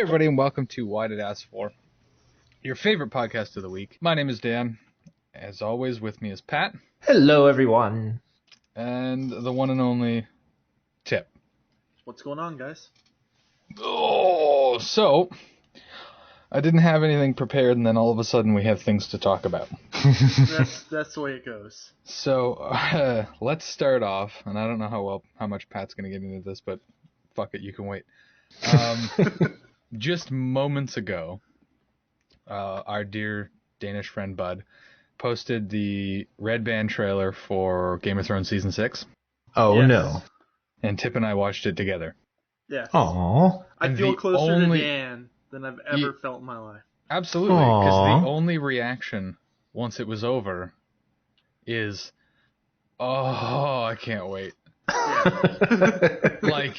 everybody, and welcome to Why Did Ask For, your favorite podcast of the week. My name is Dan. As always, with me is Pat. Hello, everyone. And the one and only Tip. What's going on, guys? Oh, so I didn't have anything prepared, and then all of a sudden we have things to talk about. That's the way it goes. So let's start off, and I don't know how much Pat's going to get into this, but fuck it, you can wait. Just moments ago, our dear Danish friend Bud posted the Red Band trailer for Game of Thrones Season 6. Oh, Yes. no. And Tip and I watched it together. Yeah. Aww. I And feel the closer only- to Dan than I've ever felt in my life. Absolutely, because Aw. the only reaction once it was over is, oh, I can't wait. Yeah. Like,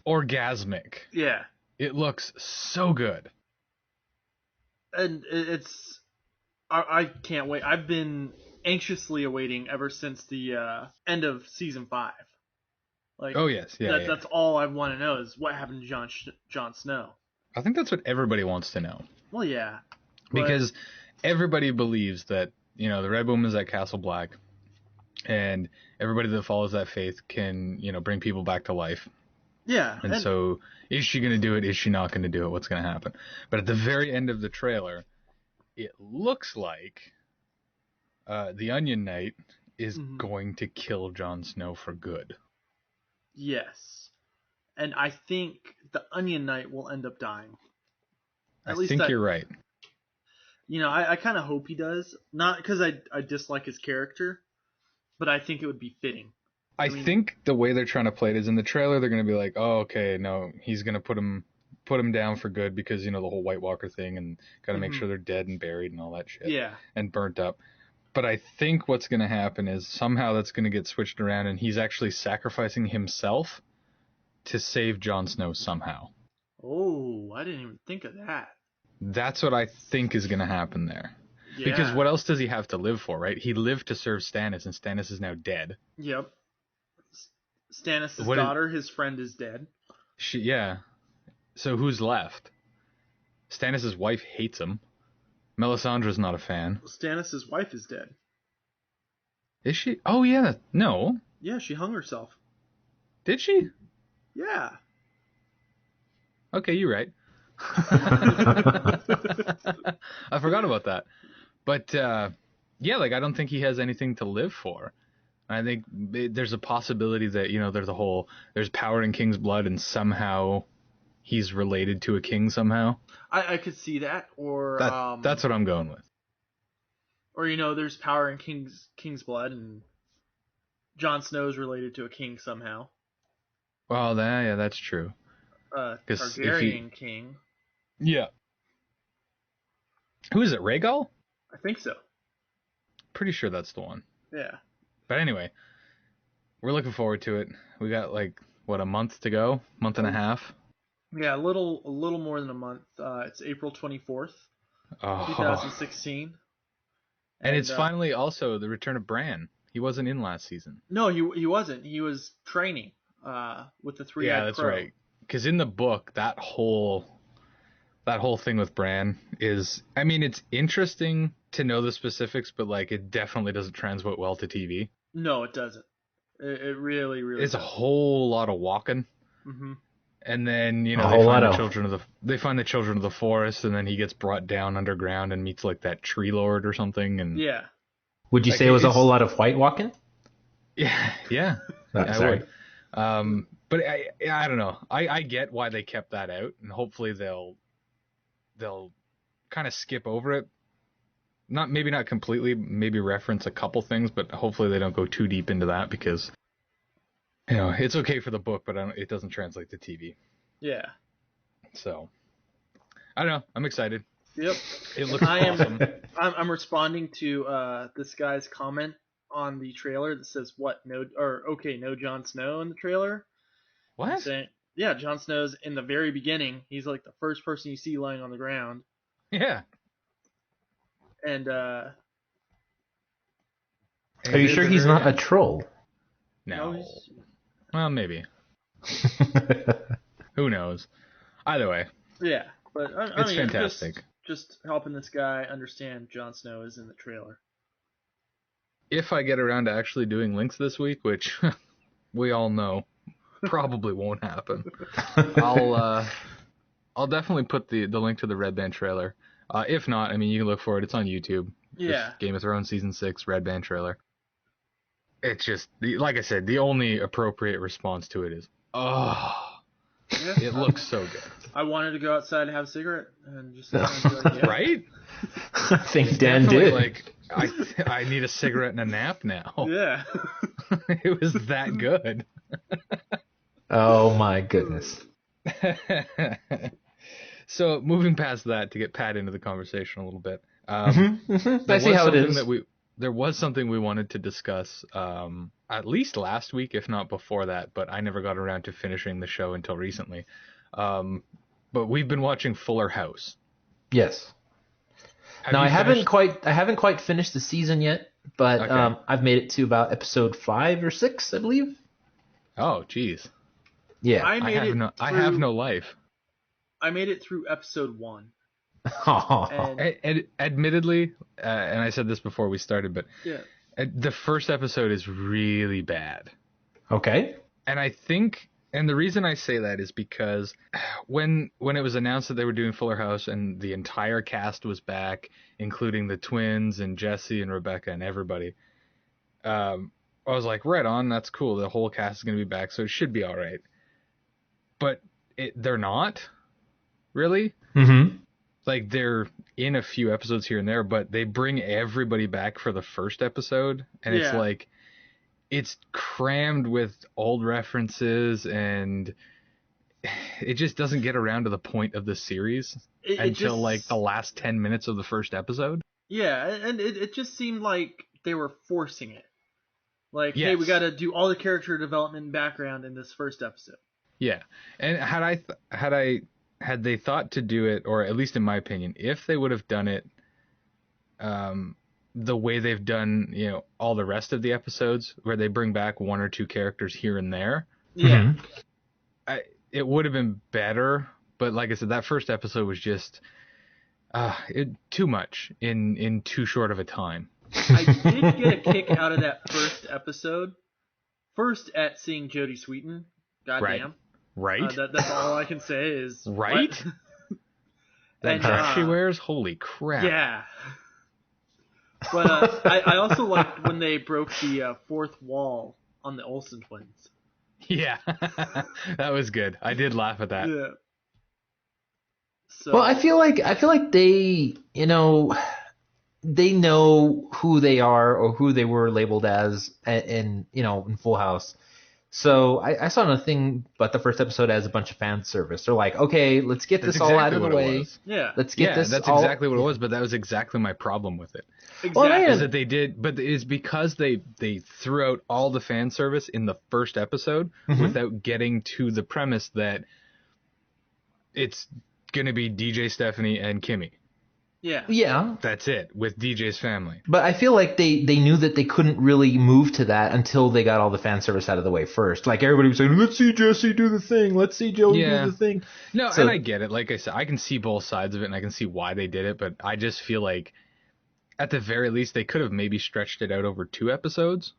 orgasmic. Yeah. It looks so good. And it's... I can't wait. I've been anxiously awaiting ever since the end of Season 5. Like, Oh, yes, yeah. That's all I want to know is what happened to Jon Snow. I think that's what everybody wants to know. Well, yeah. But- Because everybody believes that, the Red Woman's at Castle Black, and everybody that follows that faith can, bring people back to life. Yeah. And so, is she going to do it? Is she not going to do it? What's going to happen? But at the very end of the trailer, it looks like the Onion Knight is Mhm. going to kill Jon Snow for good. Yes. And I think the Onion Knight will end up dying. I think you're right. I kind of hope he does. Not because I dislike his character, but I think it would be fitting. I think the way they're trying to play it is in the trailer, they're going to be like, oh, okay, no, he's going to put him down for good because, the whole White Walker thing and got to make Mhm. sure they're dead and buried and all that shit. Yeah. And burnt up. But I think what's going to happen is somehow that's going to get switched around and he's actually sacrificing himself to save Jon Snow somehow. Oh, I didn't even think of that. That's what I think is going to happen there. Yeah. Because what else does he have to live for, right? He lived to serve Stannis, and Stannis is now dead. Yep. Stannis' What is- daughter, his friend, is dead. Yeah. So who's left? Stannis' wife hates him. Melisandre's not a fan. Stannis' wife is dead. Is she? Oh, yeah. No. Yeah, she hung herself. Did she? Yeah. Okay, you're right. I forgot about that. But, yeah, I don't think he has anything to live for. I think there's a possibility that, there's power in King's blood and somehow he's related to a king somehow. I could see that. Or That's what I'm going with. Or there's power in King's blood and Jon Snow's related to a king somehow. Well, yeah, that's true. 'Cause Targaryen king. Yeah. Who is it, Rhaegal? I think so. Pretty sure that's the one. Yeah. But anyway, we're looking forward to it. We got a month to go, month and a half. Yeah, a little more than a month. It's April 24th, Oh. 2016. And it's finally also the return of Bran. He wasn't in last season. No, he wasn't. He was training with the three-eyed Yeah, that's crow. right. Because in the book, that whole thing with Bran is, I mean, it's interesting to know the specifics, but it definitely doesn't translate well to TV. No, it doesn't. It really, really It's a doesn't. whole lot of walking. Mm-hmm. And then, A they whole lot find the of- children of the forest, and then he gets brought down underground and meets that tree lord or something. And Yeah. Would you say it was a it's- whole lot of white walking? yeah, I Sorry. would. But I don't know. I get why they kept that out, and hopefully they'll kind of skip over it. Maybe not completely, maybe reference a couple things, but hopefully they don't go too deep into that because it's okay for the book, but it doesn't translate to TV. Yeah. So I don't know. I'm excited. Yep. It looks I am- awesome. I'm responding to this guy's comment on the trailer that says no Jon Snow in the trailer. What? Saying, yeah, Jon Snow's in the very beginning. He's the first person you see lying on the ground. Yeah. And Are you sure he's not a troll? No. he's- Well, maybe. Who knows? Either way, Yeah, but I It's mean, fantastic. Just helping this guy understand Jon Snow is in the trailer. If I get around to actually doing links this week, which we all know probably won't happen, I'll definitely put the link to the Red Band trailer. If not, I mean, you can look for it. It's on YouTube. Yeah. Just Game of Thrones Season 6 Red Band trailer. It's just, like I said, the only appropriate response to it is, oh, Yeah. it looks so good. I wanted to go outside and have a cigarette and just enjoy it. Right? I think Dan Definitely, did. like, I need a cigarette and a nap now. Yeah. It was that good. Oh my goodness. So moving past that to get Pat into the conversation a little bit. I see how it is. There was something we wanted to discuss at least last week, if not before that, but I never got around to finishing the show until recently. But we've been watching Fuller House. Yes. Have Now you I haven't finished- quite finished the season yet, but Okay. I've made it to about episode 5 or 6, I believe. Oh, geez. Yeah. I have no life. I made it through episode 1. Oh. And Admittedly, and I said this before we started, but yeah. the first episode is really bad. Okay. And I think, and the reason I say that is because when it was announced that they were doing Fuller House and the entire cast was back, including the twins and Jesse and Rebecca and everybody, I was like, right on, that's cool. The whole cast is going to be back, so it should be all right. But they're not, really. Mm-hmm. Like, they're in a few episodes here and there, but they bring everybody back for the first episode, and it's Yeah. like, it's crammed with old references, and it just doesn't get around to the point of the series until like the last 10 minutes of the first episode. Yeah, and it just seemed like they were forcing it. Like, hey, Yes. we got to do all the character development and background in this first episode. Yeah, and had they thought to do it, or at least in my opinion, if they would have done it the way they've done, all the rest of the episodes, where they bring back one or two characters here and there, Yeah. it would have been better. But like I said, that first episode was just too much in too short of a time. I did get a kick out of that first episode. First, at seeing Jodie Sweetin. Goddamn. Right? That's all I can say is... Right? What? That And, dress she wears, holy crap. Yeah. But I also liked when they broke the fourth wall on the Olsen twins. Yeah. That was good. I did laugh at that. Yeah. So, Well, I feel like they, they know who they are or who they were labeled as in Full House. So I saw nothing but the first episode as a bunch of fan service. They're like, okay, let's get That's this all out exactly of the what it way. was. yeah. Let's get this that's all... exactly what it was, but that was exactly my problem with it. Exactly. Well, Is that they did, but it's because they threw out all the fan service in the first episode without getting to the premise that it's going to be DJ, Stephanie, and Kimmy. Yeah. Yeah, That's it, with DJ's family. but I feel like they knew that they couldn't really move to that until they got all the fan service out of the way first. Like everybody was saying, let's see Jesse do the thing, let's see Joey Yeah. do the thing. No, So- and I get it. Like I said, I can see both sides of it, and I can see why they did it, but I just feel like, at the very least, they could have maybe stretched it out over 2 episodes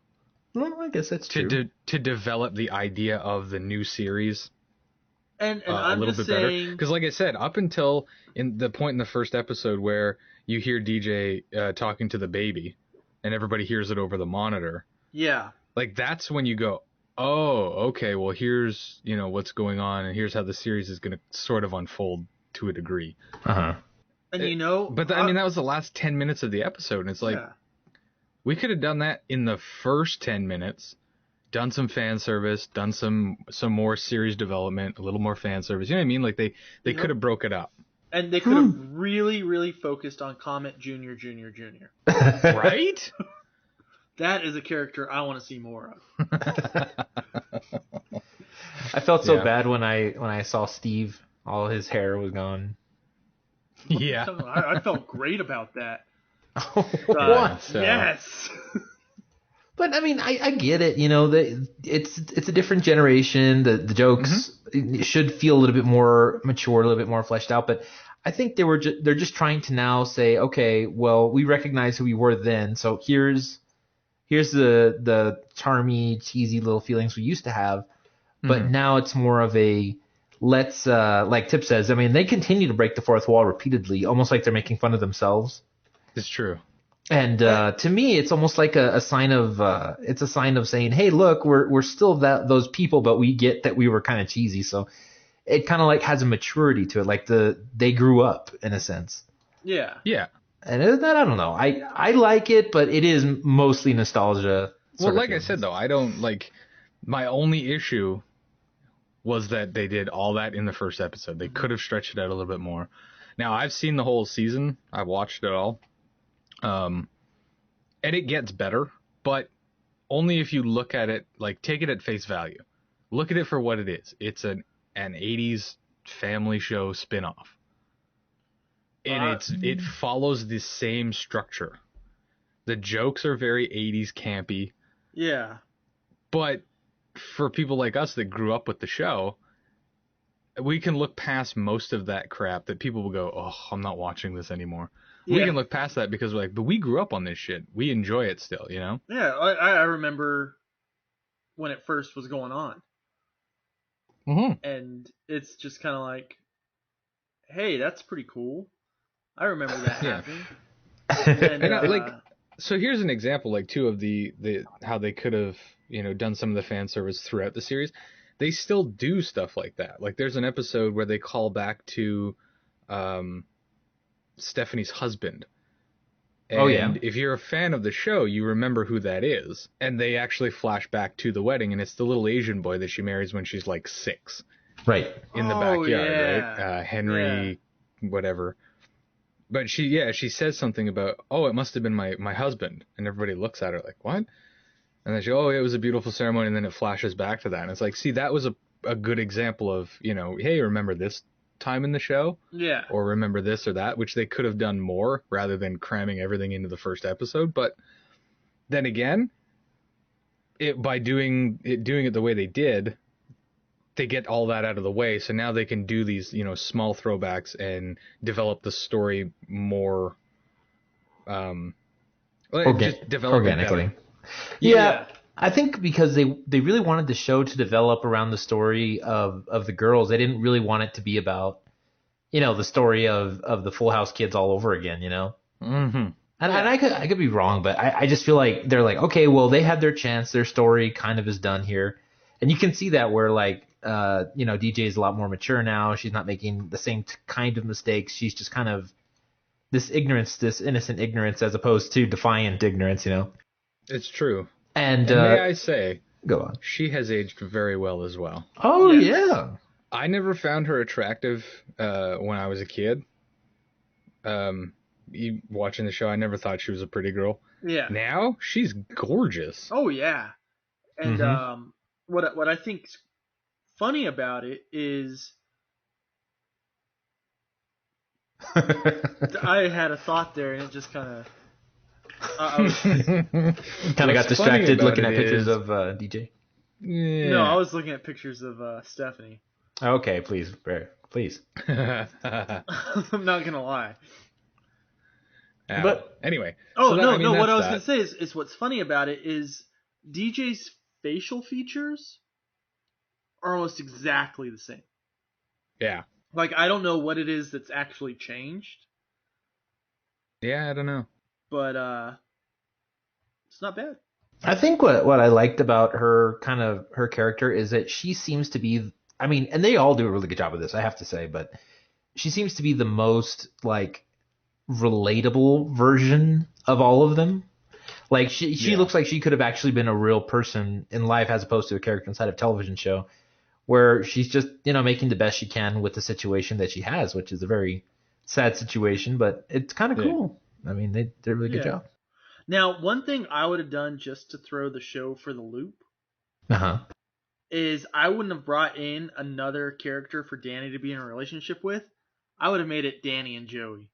Well, I guess that's true. to develop the idea of the new series And a I'm little just bit better. saying... Because like I said, up until in the point in the first episode where you hear DJ talking to the baby and everybody hears it over the monitor, Yeah. like that's when you go, oh, okay, well here's, what's going on, and here's how the series is going to sort of unfold to a degree. Uh-huh. And But I mean, that was the last 10 minutes of the episode, and it's like, yeah. we could have done that in the first 10 minutes, done some fan service, done some more series development, a little more fan service. You know what I mean? Like they Yep. could have broke it up. And they could have really, really focused on Comet Jr. Right? That is a character I want to see more of. I felt so Yeah. bad when I saw Steve. All his hair was gone. Yeah. I felt great about that. What? So- Yes. But I mean, I get it. It's a different generation. The jokes, it should feel a little bit more mature, a little bit more fleshed out. But I think they're just trying to now say, okay, well, we recognize who we were then, so here's the charmy, cheesy little feelings we used to have, but now it's more of a let's like Tip says. I mean, they continue to break the fourth wall repeatedly, almost like they're making fun of themselves. It's true. And to me, it's almost like a sign of it's a sign of saying, hey, look, we're still those people, but we get that we were kind of cheesy, so it kind of like has a maturity to it, like they grew up in a sense. Yeah. Yeah. And that, I don't know. I like it, but it is mostly nostalgia. Well, like I said, though, I don't like. My only issue was that they did all that in the first episode. They could have stretched it out a little bit more. Now, I've seen the whole season. I've watched it all. And it gets better, but only if you look at it, like, take it at face value. Look at it for what it is. It's an 80s family show spin-off. And it follows the same structure. The jokes are very 80s campy. Yeah. But for people like us that grew up with the show, we can look past most of that crap that people will go, oh, I'm not watching this anymore. Yeah. We can look past that because we're like, but we grew up on this shit. We enjoy it still, you know? Yeah, I remember when it first was going on. Mm-hmm. And it's just kind of like, hey, that's pretty cool. I remember that Yeah. happening. And, so here's an example, like, too, of the how they could have, done some of the fan service throughout the series. They still do stuff like that. Like, there's an episode where they call back to Stephanie's husband. And if you're a fan of the show, you remember who that is. And they actually flash back to the wedding, and it's the little Asian boy that she marries when she's like 6. Right. In the backyard, right? Henry, whatever. But she says something about, oh, it must have been my husband. And everybody looks at her like, what? And then she, oh, it was a beautiful ceremony. And then it flashes back to that. And it's like, see, that was a good example of, hey, remember this time in the show? Yeah. Or remember this or that, which they could have done more rather than cramming everything into the first episode. But then again, by doing it the way they did, they get all that out of the way. So now they can do these, small throwbacks and develop the story more, just develop organically. Yeah. I think because they really wanted the show to develop around the story of the girls. They didn't really want it to be about, the story of the Full House kids all over again, Mm-hmm. And I could be wrong, but I just feel like they're like, okay, well, they had their chance. Their story kind of is done here. And you can see that where, like, DJ is a lot more mature now. She's not making the same kind of mistakes. She's just kind of this innocent ignorance as opposed to defiant ignorance, It's true. And may I say, go on. She has aged very well as well. Oh, Yes. yeah. I never found her attractive when I was a kid. Watching the show, I never thought she was a pretty girl. Yeah. Now, she's gorgeous. Oh, yeah. And Mm-hmm. what I think's funny about it is I had a thought there, and it just kind of Kind of got distracted looking at pictures of DJ. Yeah. No, I was looking at pictures of Stephanie. Okay, please, please. I'm not gonna lie. But anyway. Oh, so no. What I was that. gonna say is what's funny about it is DJ's facial features are almost exactly the same. Yeah. Like, I don't know what it is that's actually changed, Yeah, I don't know. but it's not bad. I think what I liked about her character is that she seems to be, I mean, and they all do a really good job of this, I have to say, but she seems to be the most, like, relatable version of all of them. Like, she looks like she could have actually been a real person in life as opposed to a character inside of a television show, where she's just, making the best she can with the situation that she has, which is a very sad situation, but it's kind of cool. I mean, they did a really good job. Now, one thing I would have done just to throw the show for the loop is I wouldn't have brought in another character for Danny to be in a relationship with. I would have made it Danny and Joey.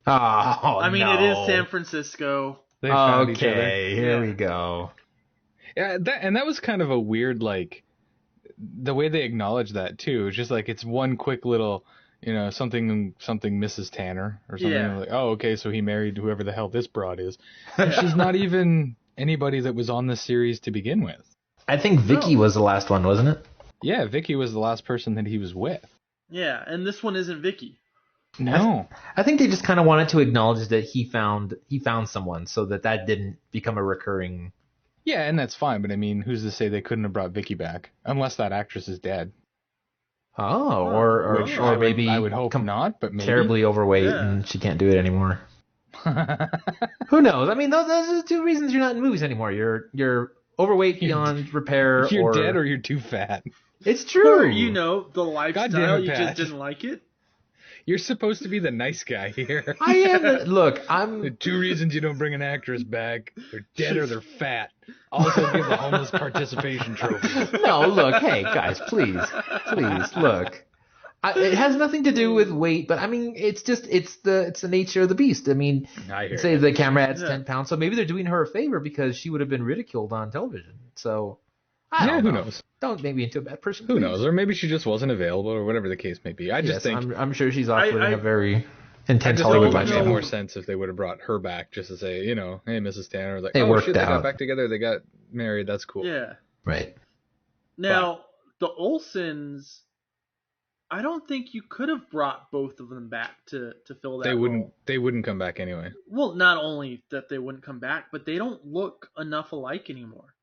Oh, I mean, it is San Francisco. They found each other. Okay, here we go. Yeah, that was kind of a weird, like, the way they acknowledge that too, it's just like it's one quick little, something Mrs. Tanner or something. Yeah. Like, oh, okay, so he married whoever the hell this broad is. And she's not even anybody that was on the series to begin with. I think Vicky was the last one, wasn't it? Yeah, Vicky was the last person that he was with. Yeah, and this one isn't Vicky. No. I think they just kind of wanted to acknowledge that he found someone, so that didn't become a recurring. Yeah, and that's fine, but I mean, who's to say they couldn't have brought Vicky back? Unless that actress is dead. Oh, or Which maybe I would hope not, but maybe. terribly overweight Yeah. and she can't do it anymore. Who knows? I mean, those are the two reasons you're not in movies anymore. You're overweight beyond repair, You're or dead or you're too fat. it's true. Or, the lifestyle, damn it, you Pat. just didn't like it. You're supposed to be the nice guy here. I am. Look, The I'm. 2 reasons you don't bring an actress back: they're dead or they're fat. Also, give the homeless participation trophy. No, look, hey guys, please, look. It has nothing to do with weight, but I mean, it's the nature of the beast. I mean, I hear say you. the camera adds Yeah. 10 pounds, so maybe they're doing her a favor because she would have been ridiculed on television. So, I Yeah, don't who know. knows? Don't make me into a bad person. Who please. knows? Or maybe she just wasn't available, or whatever the case may be. I just Yes, think I'm sure she's offering I- a very I intense just Hollywood think it might lifestyle. make more sense if they would have brought her back, just to say, hey, Mrs. Tanner, like, They oh worked shit, they out. got back together, they got married, that's cool. Yeah. Right. Now, the Olsens, I don't think you could have brought both of them back to fill that They wouldn't. role. They wouldn't come back anyway. Well, not only that they wouldn't come back, but they don't look enough alike anymore.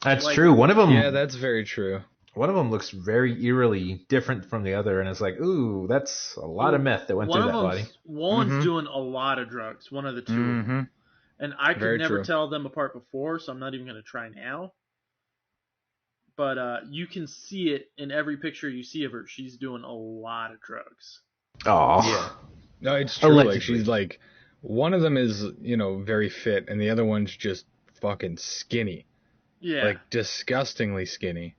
That's Like- true. One of them. Yeah, that's very true. One of them looks very eerily different from the other, and it's like, ooh, that's a lot of meth that went One through of that body. them's one's Mhm. doing a lot of drugs. One of the two. Mm-hmm. And I could Very never true. tell them apart before, so I'm not even going to try now. But you can see it in every picture you see of her. She's doing a lot of drugs. Oh, Yeah. No, it's true. Allegedly. Like she's like, one of them is very fit, and the other one's just fucking skinny, Yeah. like disgustingly skinny.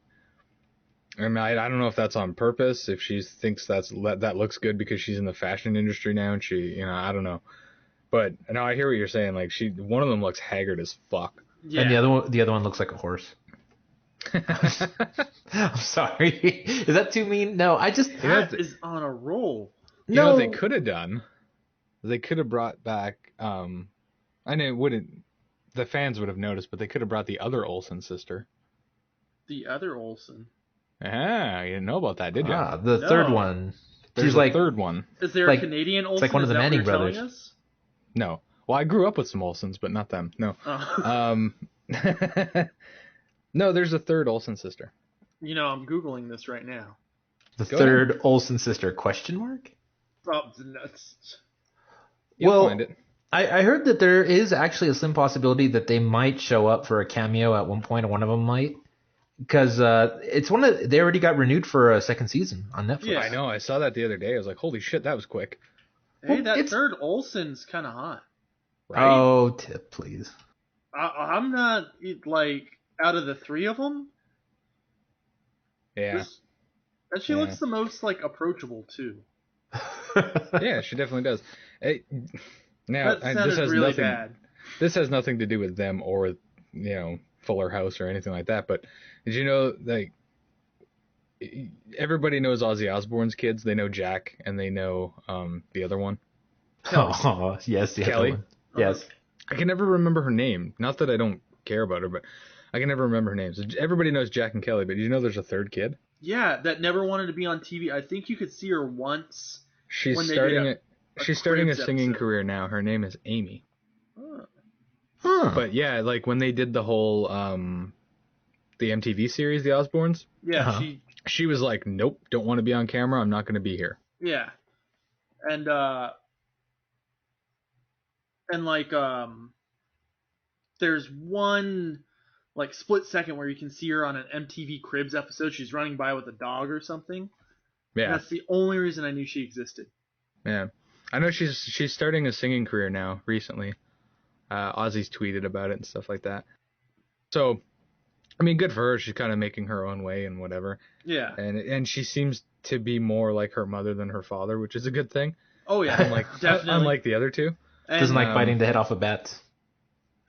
I mean, I don't know if that's on purpose, if she thinks that looks good because she's in the fashion industry now, and she, I don't know. But no, I hear what you're saying. Like one of them looks haggard as fuck. yeah. and the other one looks like a horse. I'm sorry. Is that too mean? No, I just Pat is on a roll. You know no. what they could have done? They could have brought back. I know it wouldn't. The fans would have noticed, but they could have brought the other Olsen sister. The other Olsen. Ah, you didn't know about that, did you? The No. third one. There's She's a like third one. Is there Like- a Canadian Olsen? it's like one of Is the that what Manning you're telling brothers. us? No. Well, I grew up with some Olsens, but not them. No. Oh. No, there's a third Olsen sister. I'm Googling this right now. the Go third Olsen sister? Question mark. Oh, nuts. You'll Well, find it. I heard that there is actually a slim possibility that they might show up for a cameo at one point, or one of them might, because it's one of they already got renewed for a second season on Netflix. Yeah. I know. I saw that the other day. I was like, holy shit, that was quick. Hey, Well, that it's- third Olsen's kind of hot. Right? Oh, tip please. I'm not like out of the three of them. Yeah. And she Yeah. looks the most like approachable too. Yeah, she definitely does. Hey, now, That sounded this has really nothing. bad. This has nothing to do with them or Fuller House or anything like that. But did you know, like, everybody knows Ozzy Osbourne's kids? They know Jack and they know the other one. Oh, yes, the Kelly? other one. Yes. I can never remember her name. Not that I don't care about her, but I can never remember her name. So everybody knows Jack and Kelly, but did you know there's a third kid? Yeah, that never wanted to be on TV. I think you could see her once. She's When they starting did She's starting a Cribs singing episode. career now. Her name is Amy. Huh. Huh. But yeah, like when they did the whole the MTV series, The Osbournes, Yeah, Uh-huh. she was like, "Nope, don't want to be on camera. I'm not going to be here." yeah, and like there's one like split second where you can see her on an MTV Cribs episode. She's running by with a dog or something. Yeah, That's the only reason I knew she existed. yeah. I know she's starting a singing career now. Recently, Ozzy's tweeted about it and stuff like that. So, I mean, good for her. She's kind of making her own way and whatever. Yeah. And she seems to be more like her mother than her father, which is a good thing. Oh yeah. Unlike Definitely. unlike the other two. And, Doesn't like um, biting the head off of bats.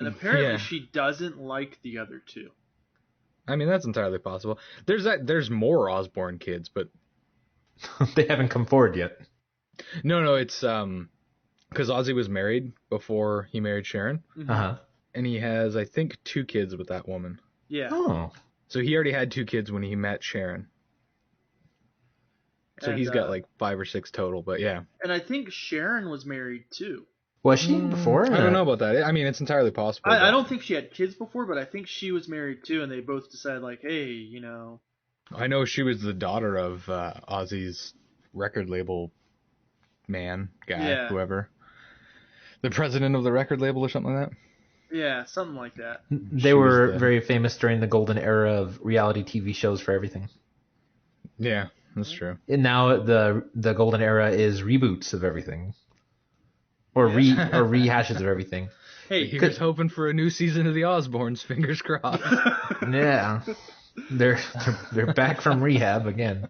and apparently yeah. she doesn't like the other two. I mean, that's entirely possible. There's more Osborne kids, but They haven't come forward yet. no, it's because Ozzy was married before he married Sharon, Mhm. Uh-huh. and he has, I think, 2 kids with that woman. Yeah. Oh. So he already had 2 kids when he met Sharon. So And, he's got like 5 or 6 total, but yeah. And I think Sharon was married too. Was she before? I don't know about that. I mean, it's entirely possible. I don't think she had kids before, but I think she was married too, and they both decided like, hey, you know. I know she was the daughter of Ozzy's record label man, guy, Yeah. whoever. The president of the record label or something like that? Yeah, something like that. They She were was the- very famous during the golden era of reality TV shows for everything. Yeah, that's true. And now the golden era is reboots of everything. Or rehashes of everything. Hey, He was hoping for a new season of the Osbournes, fingers crossed. Yeah. They're back from rehab again.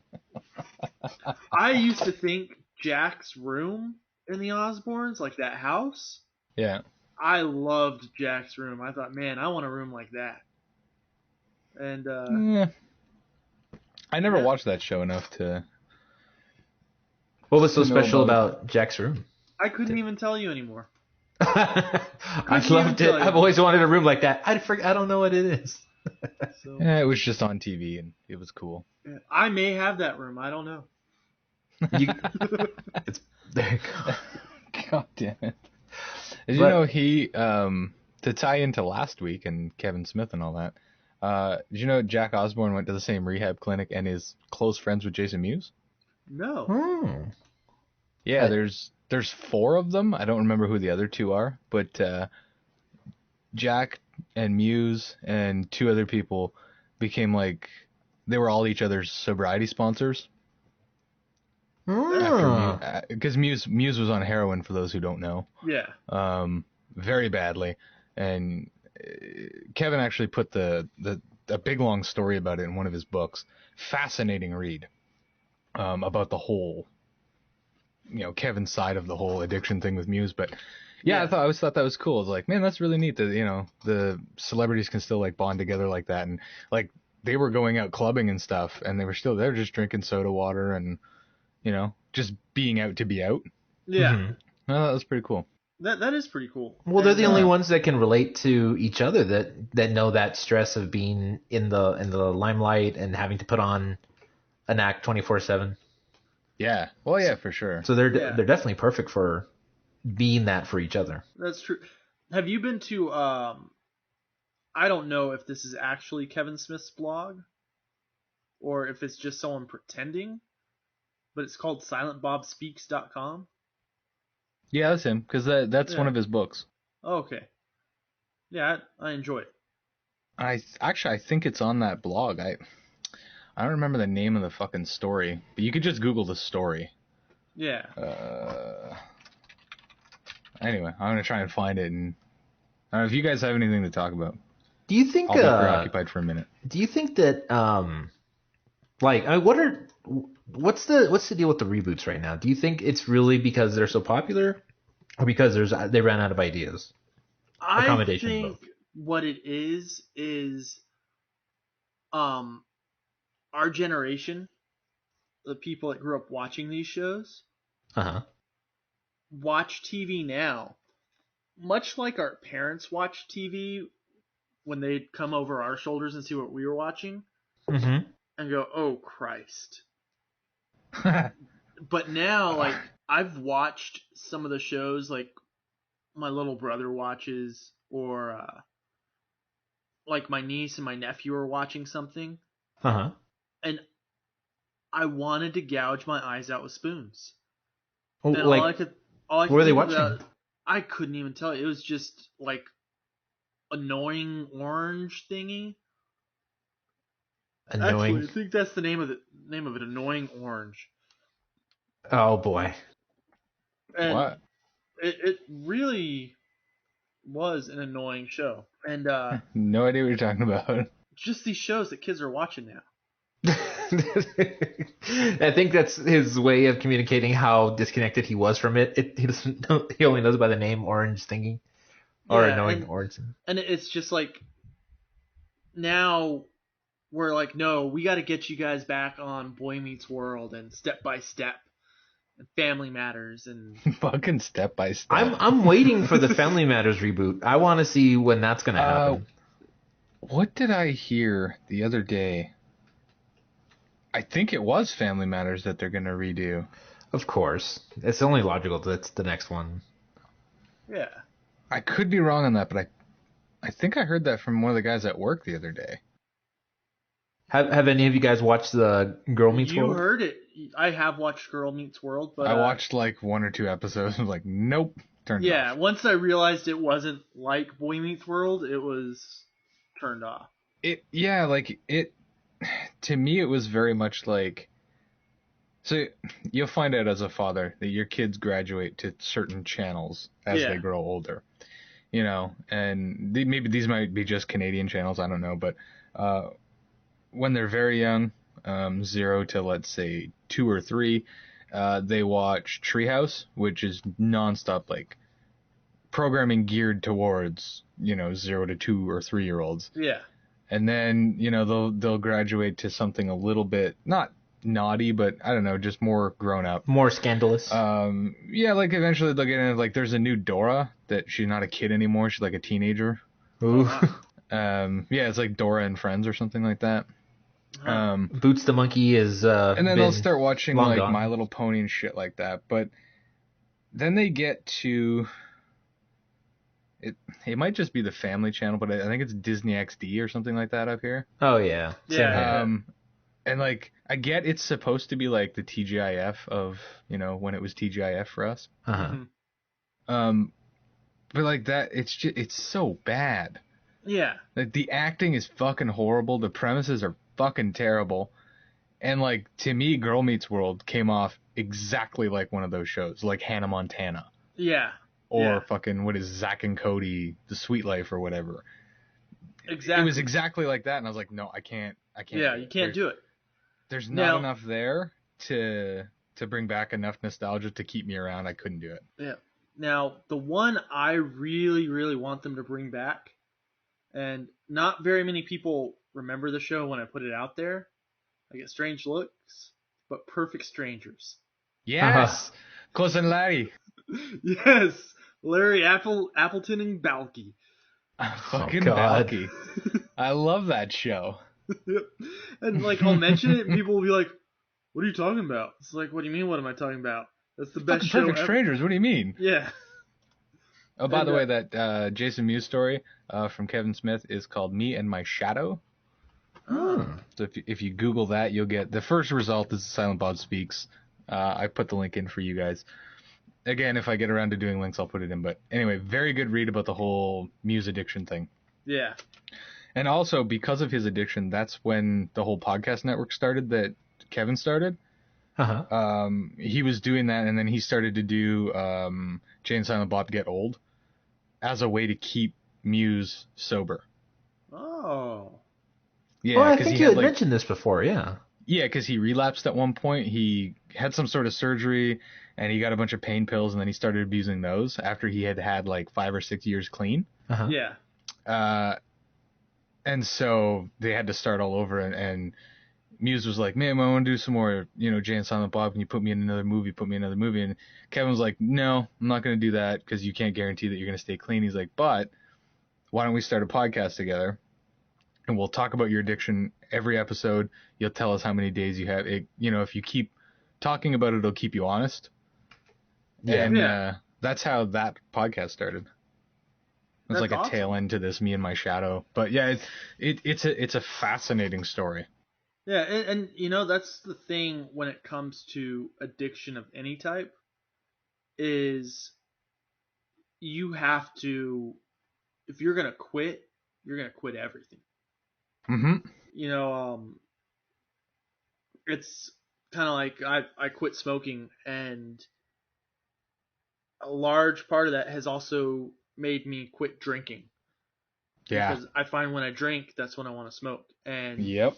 I used to think Jack's room in the Osbournes, like that house, Yeah. I loved Jack's room. I thought, man, I want a room like that. And Yeah. I never Yeah. watched that show enough to... What was so To know special about about Jack's room? I couldn't even tell you anymore. I Couldn't even loved it. tell you. I've always wanted a room like that. I don't know what it is. So Yeah, it was just on TV, and it was cool. yeah, I may have that room. I don't know. You, it's there you go. God damn it. Did you But- know he, to tie into last week and Kevin Smith and all that, did you know Jack Osbourne went to the same rehab clinic and is close friends with Jason Mewes? No. Hmm. Yeah, I- there's 4 of them. I don't remember who the other 2 are, but Jack and Mewes and 2 other people became like, they were all each other's sobriety sponsors. Hmm. Because Mewes was on heroin, for those who don't know. Yeah. Very badly, and Kevin actually put a big long story about it in one of his books. Fascinating read, about the whole, Kevin's side of the whole addiction thing with Mewes. But yeah, Yeah. I always thought that was cool. I was like, man, that's really neat that the celebrities can still like bond together like that, and like they were going out clubbing and stuff, and they were just drinking soda water and just being out to be out. Yeah. Mhm. Oh, that was pretty cool. That is pretty cool. Well, they're And, the only ones that can relate to each other that know that stress of being in the limelight and having to put on an act 24/7. Yeah. Well, yeah, for sure. So they're Yeah. they're definitely perfect for being that for each other. That's true. Have you been to I don't know if this is actually Kevin Smith's blog or if it's just someone pretending, but it's called silentbobspeaks.com. Yeah, that's him, because that's Yeah. one of his books. Oh, okay. Yeah, I enjoy it. I think it's on that blog. I don't remember the name of the fucking story, but you could just Google the story. Yeah. Anyway, I'm gonna try and find it, and I don't know if you guys have anything to talk about. Do you think I'll be preoccupied for a minute. do you think that like what's the deal with the reboots right now? Do you think it's really because they're so popular or because they ran out of ideas? I Accommodation, think what it is our generation, the people that grew up watching these shows, Uh-huh. watch TV now, much like our parents watched TV when they'd come over our shoulders and see what we were watching Mhm. and go, "Oh Christ." But now, like, I've watched some of the shows like my little brother watches, or like my niece and my nephew are watching something, Uh-huh. and I wanted to gouge my eyes out with spoons. Well, And like all I could what were they think watching? about- I couldn't even tell you. It was just like annoying orange thingy. annoying. Actually, I think that's the name of it. Annoying orange. Oh boy. And What? It really was an annoying show, and No idea what you're talking about. just these shows that kids are watching now. I think that's his way of communicating how disconnected he was from it. He doesn't know, he only knows by the name Orange Thingy or Yeah, Annoying and- Orange. And it's just like now were like, no, we got to get you guys back on Boy Meets World and Step by Step and Family Matters and Fucking Step by Step. I'm waiting for the Family Matters reboot. I want to see when that's going to happen. What did I hear the other day? I think it was Family Matters that they're going to redo. Of course. It's only logical that it's the next one. yeah. I could be wrong on that, but I think I heard that from one of the guys at work the other day. Have any of you guys watched the Girl Meets You World? heard it. I have watched Girl Meets World, but I watched like 1 or 2 episodes and was like, nope, turned it yeah, off. once I realized it wasn't like Boy Meets World, it was turned off. To me, it was very much like, so you'll find out as a father that your kids graduate to certain channels as Yeah. they grow older, and maybe these might be just Canadian channels, I don't know, but when they're very young, 0 to let's say 2 or 3, they watch Treehouse, which is nonstop like programming geared towards 0 to 2 or 3-year-olds. Yeah. And then, they'll graduate to something a little bit, not naughty, but I don't know, just more grown up. More scandalous. Like eventually they'll get into like, there's a new Dora that she's not a kid anymore. She's like a teenager. Ooh. It's like Dora and Friends or something like that. Boots the Monkey is And then they'll start watching long like gone. My Little Pony and shit like that. But then they get to, it might just be the Family Channel, but I think it's Disney XD or something like that up here. Oh yeah. Same Yeah. here. And like, I get it's supposed to be like the TGIF of, when it was TGIF for us. Uh-huh. Mhm. But like that, it's so bad. Yeah. Like the acting is fucking horrible. The premises are fucking terrible. And like, to me, Girl Meets World came off exactly like one of those shows, like Hannah Montana. Yeah. Or Yeah. fucking, what is Zack and Cody, The Sweet Life or whatever. Exactly. It was exactly like that. And I was like, no, I can't. Yeah, you can't do it. There's Now- not enough there to bring back enough nostalgia to keep me around. I couldn't do it. Yeah. Now, the one I really, really want them to bring back, and not very many people remember the show when I put it out there. I get strange looks, but Perfect Strangers. Yes! Close and Larry. Yes, Larry Appleton and Balky. Fucking God. Balky. I love that show. And like I'll mention it, and people will be like, "What are you talking about?" It's like, "What do you mean? What am I talking about? That's the best Fucking show Perfect ever." Strangers. What do you mean? Yeah. Oh, by And, the way, that Jason Mewes story from Kevin Smith is called Me and My Shadow. So if you Google that, you'll get the first result is Silent Bob Speaks. I put the link in for you guys. Again, if I get around to doing links, I'll put it in. But anyway, very good read about the whole Mewes addiction thing. Yeah. And also, because of his addiction, that's when the whole podcast network started that Kevin started. Uh-huh. He was doing that, and then he started to do Jay and Silent Bob Get Old as a way to keep Mewes sober. Oh. Yeah, I because think he you had had like, mentioned this before, yeah. yeah, because he relapsed at one point. He had some sort of surgery, and he got a bunch of pain pills, and then he started abusing those after he had like 5 or 6 years clean. Uh-huh. Yeah. And so they had to start all over, and Mewes was like, man, I want to do some more, Jay and Silent Bob. Can you put me in another movie? And Kevin was like, no, I'm not going to do that because you can't guarantee that you're going to stay clean. He's like, but why don't we start a podcast together? And we'll talk about your addiction every episode. You'll tell us how many days you have. It, if you keep talking about it, it'll keep you honest. Yeah. And that's how that podcast started. It's That's like a awesome. tail end to this Me and My Shadow. But yeah, it's a fascinating story. Yeah, and that's the thing when it comes to addiction of any type is you have to, if you're gonna quit, you're gonna quit everything. Mm-hmm. It's kind of like I quit smoking, and a large part of that has also made me quit drinking. Yeah. Because I find when I drink, that's when I want to smoke, and Yep.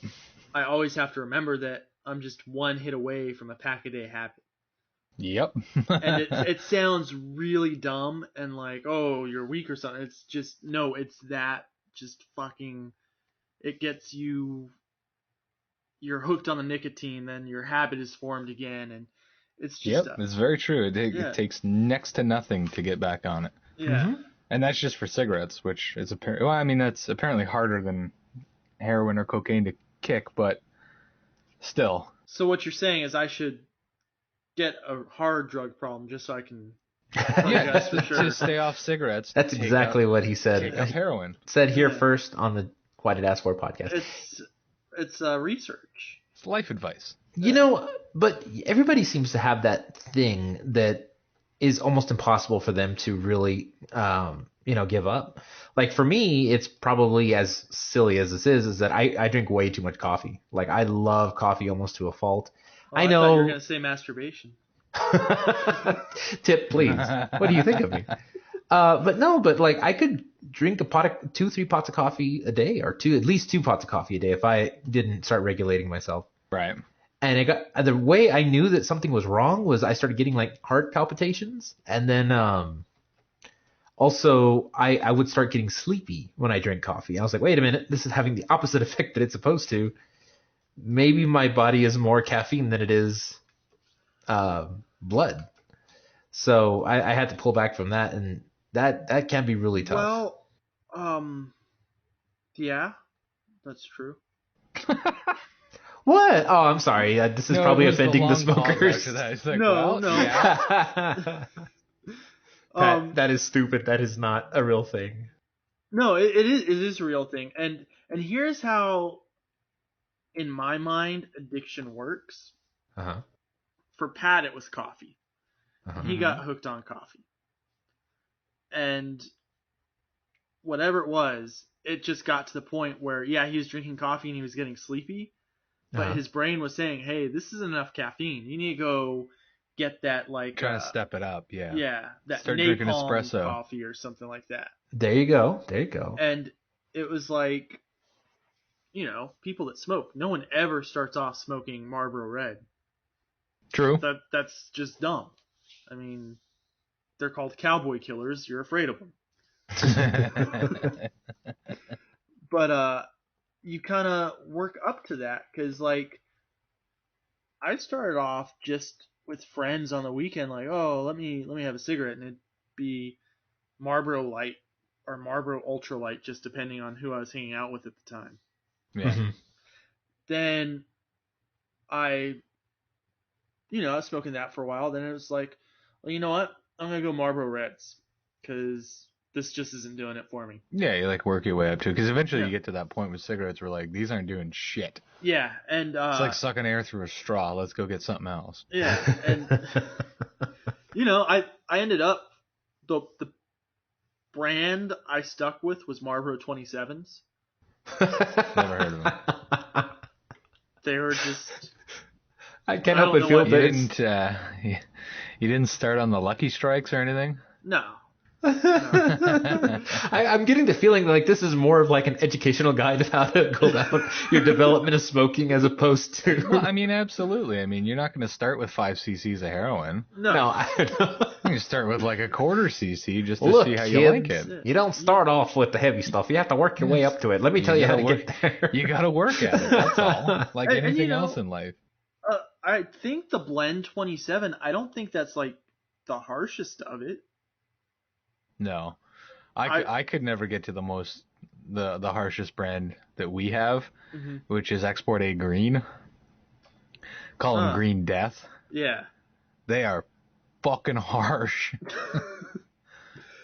I always have to remember that I'm just one hit away from a pack a day habit. Yep. And it sounds really dumb and like, oh, you're weak or something. It's just, no, it's that just fucking, it gets you you're hooked on the nicotine, then your habit is formed again, and it's Yep, just it's very true. Yeah. It takes next to nothing to get back on it. yeah. Mhm. And that's just for cigarettes, which is apparently, well, I mean, that's apparently harder than heroin or cocaine to kick, but still. So what you're saying is I should get a hard drug problem just so I can. Yeah, Yes, for sure. to stay off cigarettes. That's take exactly up- what he said. Take up heroin. Said here Yeah. first on the Why Did Ask For podcast. It's research. It's life advice. You know, but everybody seems to have that thing that is almost impossible for them to really, give up. Like for me, it's probably as silly as this is that I drink way too much coffee. Like I love coffee almost to a fault. Oh, I thought you were know. gonna say masturbation. Tip, please. What do you think of me? But like I could drink 2-3 pots of coffee a day, or at least 2 pots of coffee a day if I didn't start regulating myself. Right. And the way I knew that something was wrong was I started getting like heart palpitations, and then also I would start getting sleepy when I drank coffee. I was like, wait a minute, this is having the opposite effect that it's supposed to. Maybe my body is more caffeine than it is blood. So I had to pull back from that, and that can be really tough. Well, yeah, that's true. What? Oh, I'm sorry. This is No, probably it was offending the long pause smokers. after that. It's like, No, well, no. yeah. That is stupid. That is not a real thing. No, it is a real thing, and here's how, in my mind, addiction works. Uh-huh. For Pat, it was coffee. Uh-huh. He got hooked on coffee, and whatever it was, it just got to the point where he was drinking coffee and he was getting sleepy, but Uh-huh. his brain was saying, "Hey, this isn't enough caffeine. You need to go get that Trying to step it up, yeah. that Start drinking napalm espresso. coffee or something like that." There you go. There you go. And it was like, people that smoke, no one ever starts off smoking Marlboro Red. True. That's just dumb. I mean, they're called cowboy killers. You're afraid of them. But you kind of work up to that because, like, I started off just with friends on the weekend, like, oh, let me have a cigarette, and it'd be Marlboro Light or Marlboro Ultra Light, just depending on who I was hanging out with at the time. Yeah. Mhm. Then I was smoking that for a while. Then it was like, well, you know what? I'm gonna go Marlboro Reds because this just isn't doing it for me. Yeah, you like work your way up to it because eventually Yeah. you get to that point with cigarettes where like these aren't doing shit. Yeah, and It's like sucking air through a straw. Let's go get something else. yeah, and I ended up the brand I stuck with was Marlboro 27s. Never heard of them. They were just I can't I help don't but know feel what You that it's- didn't. You didn't start on the Lucky Strikes or anything. no. I'm getting the feeling like this is more of like an educational guide of how to go about your development of smoking as opposed to. Well, I mean, absolutely. I mean, you're not going to start with 5 cc's of heroin. No. No, I don't know. You start with like a quarter cc just to Look, see how kids, you like it. you don't start off with the heavy stuff. You have to work your way up to it. Let me tell you how to gotta get there. You got to work at it. That's all. Like And, anything else in life. I think the Blend 27. I don't think that's like the harshest of it. No, I could never get to the harshest brand that we have, Mhm. which is Export A Green. Call them Huh. Green Death. Yeah. They are fucking harsh.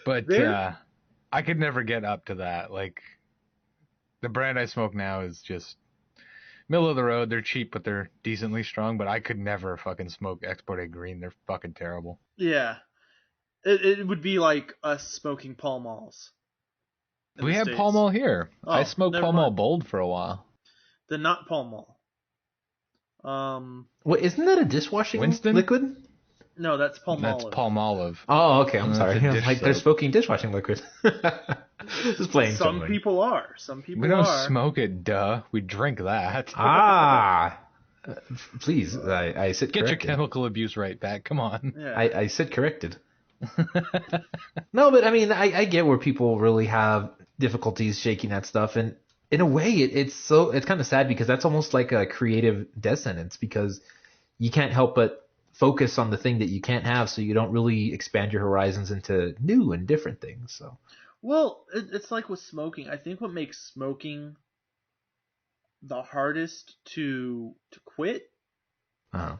But They're- I could never get up to that. Like the brand I smoke now is just middle of the road. They're cheap, but they're decently strong. But I could never fucking smoke Export A Green. They're fucking terrible. Yeah. It would be like us smoking Pall Malls. in We the have States. Pall Mall here. I Oh, smoked never Pall Mall mind. Bold for a while. Then not Pall Mall. What, isn't that a dishwashing Winston? liquid? No, that's Palmolive. That's Palmolive. Oh, okay. I'm That's sorry. a I was dish like, they're soap. smoking dishwashing liquid. Just playing Some something. people are. Some people We don't are. smoke it, duh. We drink that. Ah. Please, I sit Get your corrected. chemical abuse right back. Come on. Yeah. I sit corrected. No, but I mean, I get where people really have difficulties shaking that stuff, and in a way, it's kind of sad because that's almost like a creative death sentence because you can't help but focus on the thing that you can't have, so you don't really expand your horizons into new and different things. So, Well, it's like with smoking. I think what makes smoking the hardest to quit uh,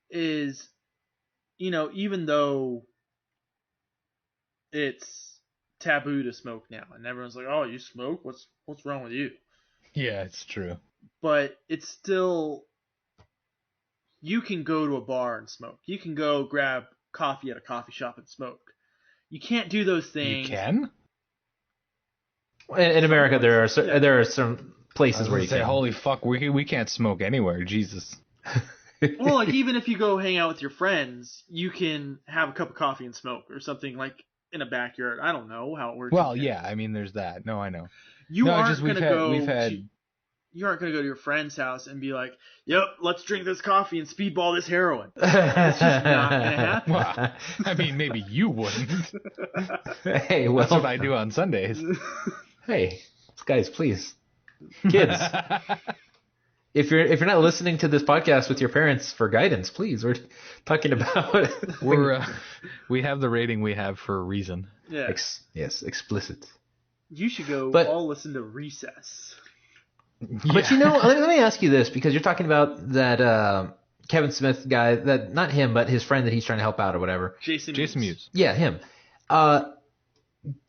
is, even though it's taboo to smoke now, and everyone's like, "Oh, you smoke? What's wrong with you?" Yeah, it's true. But it's still, you can go to a bar and smoke. You can go grab coffee at a coffee shop and smoke. You can't do those You things. can? in America, there are Yeah. there are some places where you say, can. holy fuck, we can't smoke anywhere. Jesus. Well, like even if you go hang out with your friends, you can have a cup of coffee and smoke or something like in a backyard. I don't know how it works. Well, yeah, I mean, there's that. No, I know. You No, aren't just gonna go. we've You aren't gonna go to your friend's house and be like, "Yep, let's drink this coffee and speedball this heroin." It's just not gonna happen. Well, I mean, maybe you wouldn't. Hey, well, That's what I do on Sundays. hey, guys, please, kids, if you're not listening to this podcast with your parents for guidance, please, we're talking about We have the rating we have for a reason. Yeah, yes, explicit. you should go But- all listen to Recess. But let me ask you this, because you're talking about that Kevin Smith guy, that not him, but his friend that he's trying to help out or whatever. Jason Mewes. Yeah, him.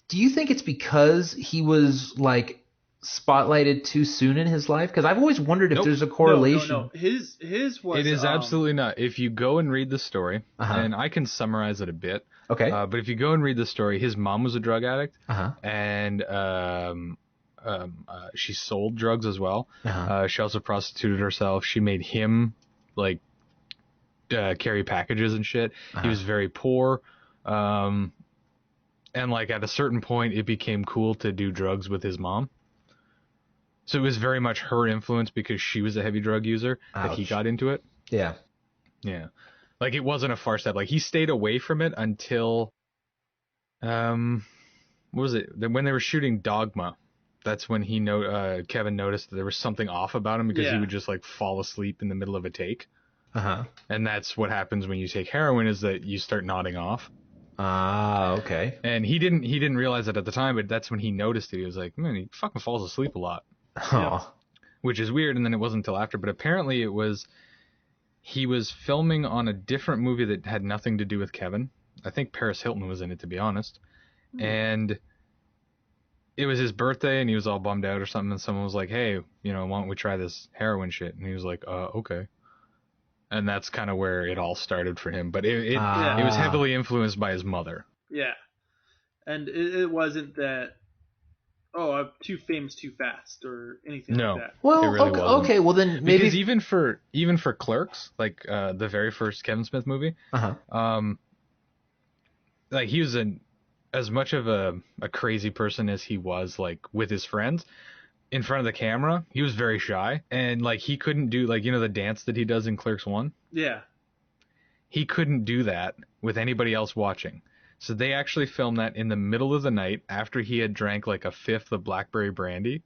Do you think it's because he was like spotlighted too soon in his life? Because I've always wondered if Nope. there's a correlation. No. His was. It is absolutely not. If you go and read the story, Uh-huh. and I can summarize it a bit, Okay. but if you go and read the story, his mom was a drug addict, Uh-huh. and she sold drugs as well. Uh-huh. She also prostituted herself. She made him like carry packages and shit. Uh-huh. He was very poor. And like at a certain point, it became cool to do drugs with his mom. So it was very much her influence because she was a heavy drug user that he Ouch. got into it. Yeah. Yeah. Like it wasn't a far step. Like he stayed away from it until, what was it? When they were shooting Dogma. That's when Kevin noticed that there was something off about him because he Yeah. would just like fall asleep in the middle of a take. Uh-huh. And that's what happens when you take heroin is that you start nodding off. Ah, okay. And he didn't realize it at the time, but that's when he noticed it. He was like, man, he fucking falls asleep a lot, Oh. which is weird. And then it wasn't until after, but apparently he was filming on a different movie that had nothing to do with Kevin. I think Paris Hilton was in it, to be honest. And it was his birthday and he was all bummed out or something. And someone was like, hey, why don't we try this heroin shit? And he was like, okay. And that's kind of where it all started for him. But it was heavily influenced by his mother. Yeah, and it wasn't that. Oh, I'm too famous too fast or anything No. like that. Well, It really okay, wasn't. okay, well then maybe. Because even for Clerks, like the very first Kevin Smith movie, Uh-huh. like he was as much of a crazy person as he was like with his friends. In front of the camera, he was very shy, and like he couldn't do like the dance that he does in Clerks 1. Yeah, He couldn't do that with anybody else watching. So they actually filmed that in the middle of the night after he had drank like a fifth of blackberry brandy,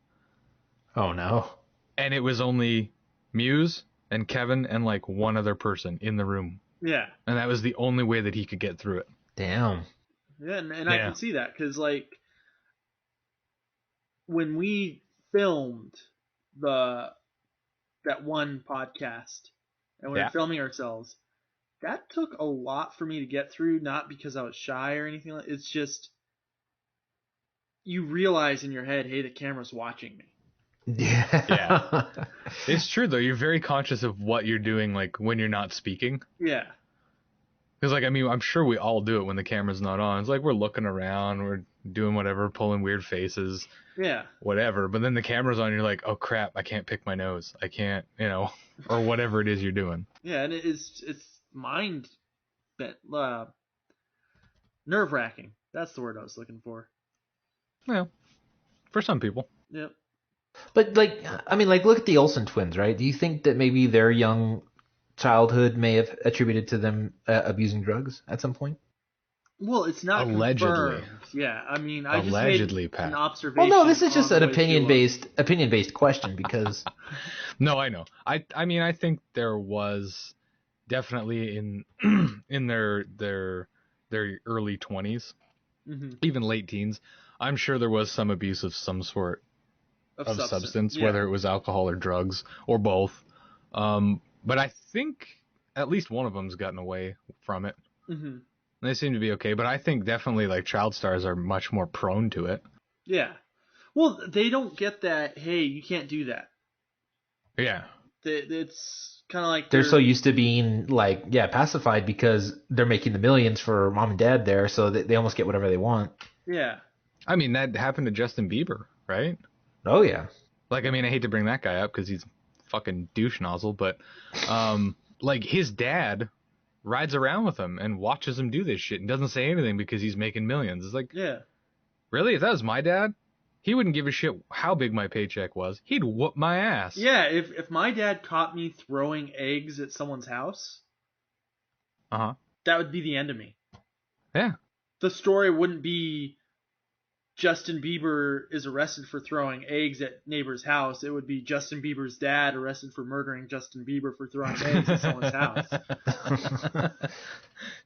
Oh no. and it was only Mewes and Kevin and like one other person in the room, yeah, and that was the only way that he could get through it. Damn. yeah, and I Yeah. can see that because like when we filmed that one podcast and we Yeah. were filming ourselves, that took a lot for me to get through. Not because I was shy or anything like. It's just you realize in your head, hey, the camera's watching me. Yeah. It's true though. You're very conscious of what you're doing, like when you're not speaking. Yeah, Because like I'm sure we all do it when the camera's not on. It's like we're looking around, we're doing whatever, pulling weird faces, yeah, whatever. But then the camera's on, you're like, oh crap, I can't pick my nose. I can't, or whatever it is you're doing. yeah, and it's mind nerve wracking. That's the word I was looking for. Well, for some people. Yep. But like, I mean, like, look at the Olsen twins, right? Do you think that maybe their young childhood may have attributed to them abusing drugs at some point? Well, it's not Allegedly. confirmed. Yeah, I mean, I Allegedly, just made an Pat. observation. Well, no, this is just on an the way to, opinion-based question because No, I know. I mean, I think there was definitely in in their early 20s, Mhm. even late teens. I'm sure there was some abuse of some sort of substance, yeah. whether it was alcohol or drugs or both. But I think at least one of them's gotten away from it. Mhm. They seem to be okay, but I think definitely like child stars are much more prone to it. Yeah. Well, they don't get that. Hey, you can't do that. Yeah. It's kind of like they're so used to being like, yeah, pacified because they're making the millions for mom and dad there, so they almost get whatever they want. Yeah. I mean, that happened to Justin Bieber, right? Oh yeah. Like, I mean, I hate to bring that guy up because he's a fucking douche nozzle, but like his dad rides around with him and watches him do this shit and doesn't say anything because he's making millions. It's like, Yeah. really? If that was my dad, he wouldn't give a shit how big my paycheck was. He'd whoop my ass. Yeah. If my dad caught me throwing eggs at someone's house, Uh-huh. that would be the end of me. Yeah. The story wouldn't be Justin Bieber is arrested for throwing eggs at neighbor's house. It would be Justin Bieber's dad arrested for murdering Justin Bieber for throwing eggs at someone's house.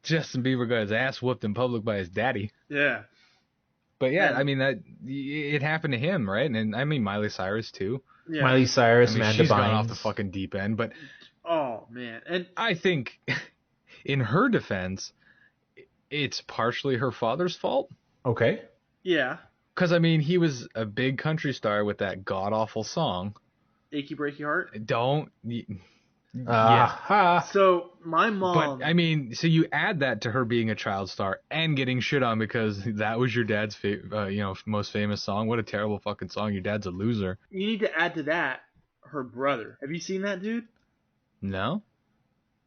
Justin Bieber got his ass whooped in public by his daddy. Yeah. But yeah, And- I mean, that it happened to him, right? And I mean, Miley Cyrus too. Yeah. Miley Cyrus, I mean, Amanda she's gone off Bynes. the fucking deep end. But Oh man. And I think, in her defense, it's partially her father's fault. Okay. yeah, Because, I mean, he was a big country star with that god-awful song. achy breaky heart. Don't... Ha. So my mom. But, I mean, so you add that to her being a child star and getting shit on because that was your dad's most famous song. What a terrible fucking song. Your dad's a loser. You need to add to that her brother. Have you seen that dude? No?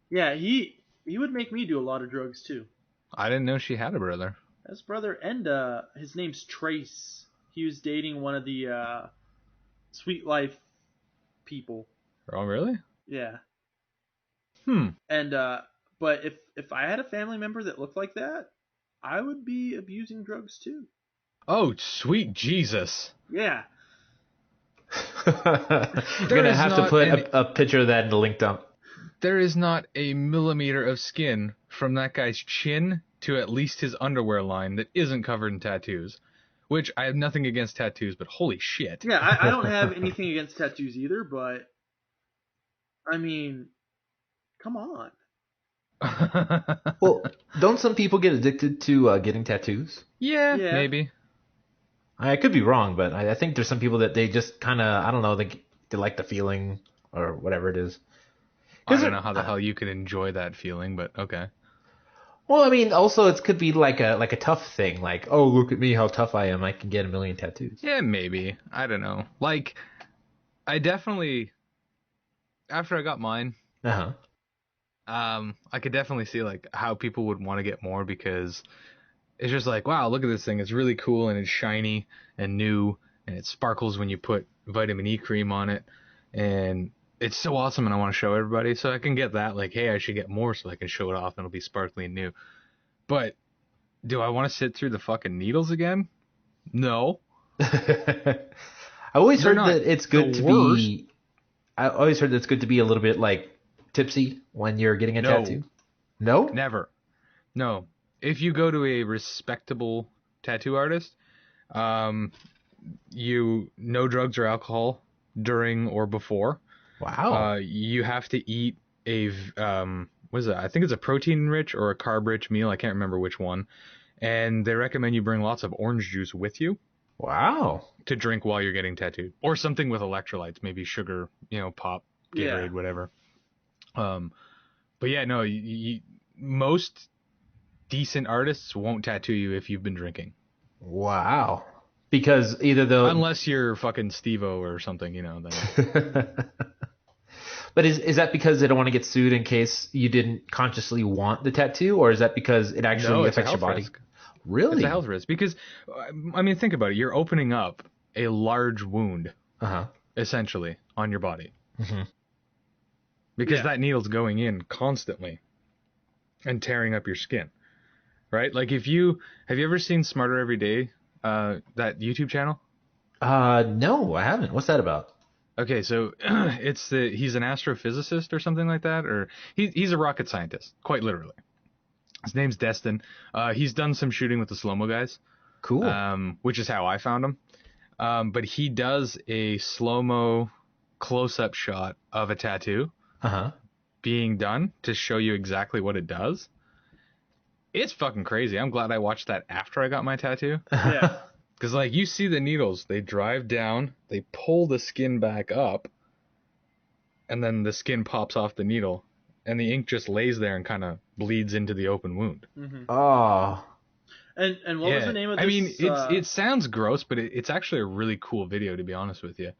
Yeah, he would make me do a lot of drugs too. I didn't know she had a brother. His brother, and his name's Trace. He was dating one of the Sweet Life people. Oh, really? Yeah. Hmm. And but if I had a family member that looked like that, I would be abusing drugs too. Oh, sweet Jesus. Yeah. You're gonna is have to not put any- a picture of that in the link dump. There is not a millimeter of skin from that guy's chin to at least his underwear line that isn't covered in tattoos. Which, I have nothing against tattoos, but holy shit. Yeah, I don't have anything against tattoos either, but I mean, come on. Well, don't some people get addicted to getting tattoos? yeah, Yeah. maybe. I could be wrong, but I think there's some people that they just kind of, I don't know, they like the feeling or whatever it is. I don't know how the hell you can enjoy that feeling, but okay. Well, I mean, also it could be like a tough thing, like, oh, look at me, how tough I am, I can get a million tattoos. Yeah, maybe. I don't know. Like, I definitely, after I got mine, Uh huh. I could definitely see like how people would want to get more because it's just like, wow, look at this thing. It's really cool and it's shiny and new and it sparkles when you put vitamin E cream on it. And it's so awesome and I want to show everybody. So I can get that like, hey, I should get more so I can show it off and it'll be sparkly and new. But do I want to sit through the fucking needles again? No. I always They're heard not that it's good the to be. I always heard that it's good to be a little bit like tipsy when you're getting a No. tattoo. No. Never. No. If you go to a respectable tattoo artist, no drugs or alcohol during or before. Wow. You have to eat what is it? I think it's a protein rich or a carb rich meal. I can't remember which one. And they recommend you bring lots of orange juice with you Wow. to drink while you're getting tattooed, or something with electrolytes, maybe sugar, pop, Gatorade, Yeah. whatever. But yeah, no, most decent artists won't tattoo you if you've been drinking. Wow. Because either the Unless you're fucking Steve-O or something, then. But is that because they don't want to get sued in case you didn't consciously want the tattoo, or is that because it actually No, it's a affects your health body? risk. Really? It's a health risk because, I mean, think about it. You're opening up a large wound, Uh-huh. essentially, on your body. Mhm. Because Yeah. that needle's going in constantly and tearing up your skin. right? Like have you ever seen Smarter Every Day, that YouTube channel? No, I haven't. What's that about? Okay, so he's an astrophysicist or something like that, or he's a rocket scientist, quite literally. His name's Destin. He's done some shooting with the Slow-Mo guys, Cool. which is how I found him. But he does a slow-mo close-up shot of a tattoo Uh-huh. being done to show you exactly what it does. It's fucking crazy. I'm glad I watched that after I got my tattoo. Yeah. Because, like, you see the needles, they drive down, they pull the skin back up, and then the skin pops off the needle, and the ink just lays there and kind of bleeds into the open wound. Hmm. Oh. And what was the name of this? I mean, it sounds gross, but it's actually a really cool video, to be honest with you.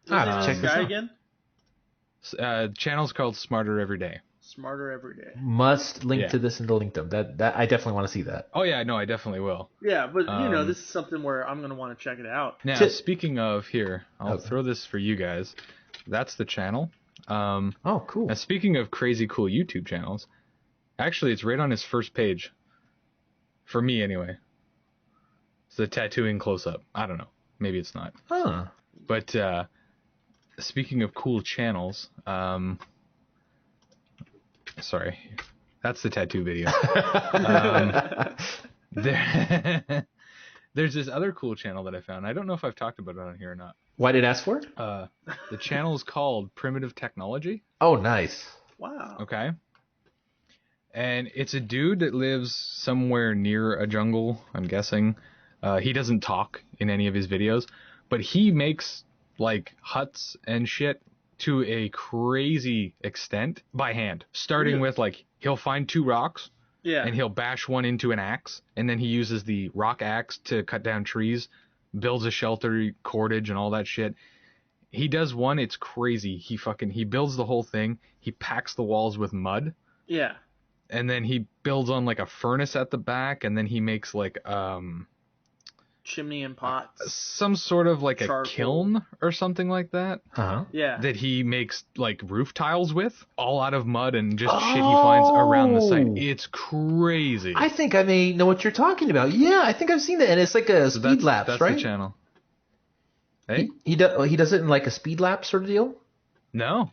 What's the name Ah, of check this this guy out. again? Channel's called Smarter Every Day. Smarter Every Day. Must link Yeah. to this in the linkdom. That I definitely want to see that. Oh, yeah, no, I definitely will. Yeah, but this is Um, something where I'm gonna want to check it out. Now, To- speaking of here, I'll Okay. throw this for you guys. That's the channel. Oh, cool. Now, speaking of crazy cool YouTube channels, actually, it's right on his first page. For me, anyway. It's the tattooing close-up. I don't know. Maybe it's not. Huh. But speaking of cool channels, sorry, that's the tattoo video. There's this other cool channel that I found. I don't know if I've talked about it on here or not. Why did it ask for it? The channel is called Primitive Technology. Oh, nice. Wow. Okay. And it's a dude that lives somewhere near a jungle, I'm guessing. He doesn't talk in any of his videos, but he makes like huts and shit to a crazy extent by hand. Starting Really? with like he'll find 2 rocks Yeah. and he'll bash one into an axe, and then he uses the rock axe to cut down trees, builds a shelter, cordage, and all that shit. He does one, it's crazy. He builds the whole thing. He packs the walls with mud, Yeah. and then he builds on like a furnace at the back, and then he makes like Chimney and pots. some sort of like Charcoal. a kiln or something like that Uh-huh. Yeah. that he makes like roof tiles with, all out of mud and just shit he finds around the site. Oh. It's crazy. I think I may know what you're talking about. Yeah, I think I've seen that, and it's like a So speed lapse, that's right? the channel. Hey? He does it in like a speed lapse sort of deal. No.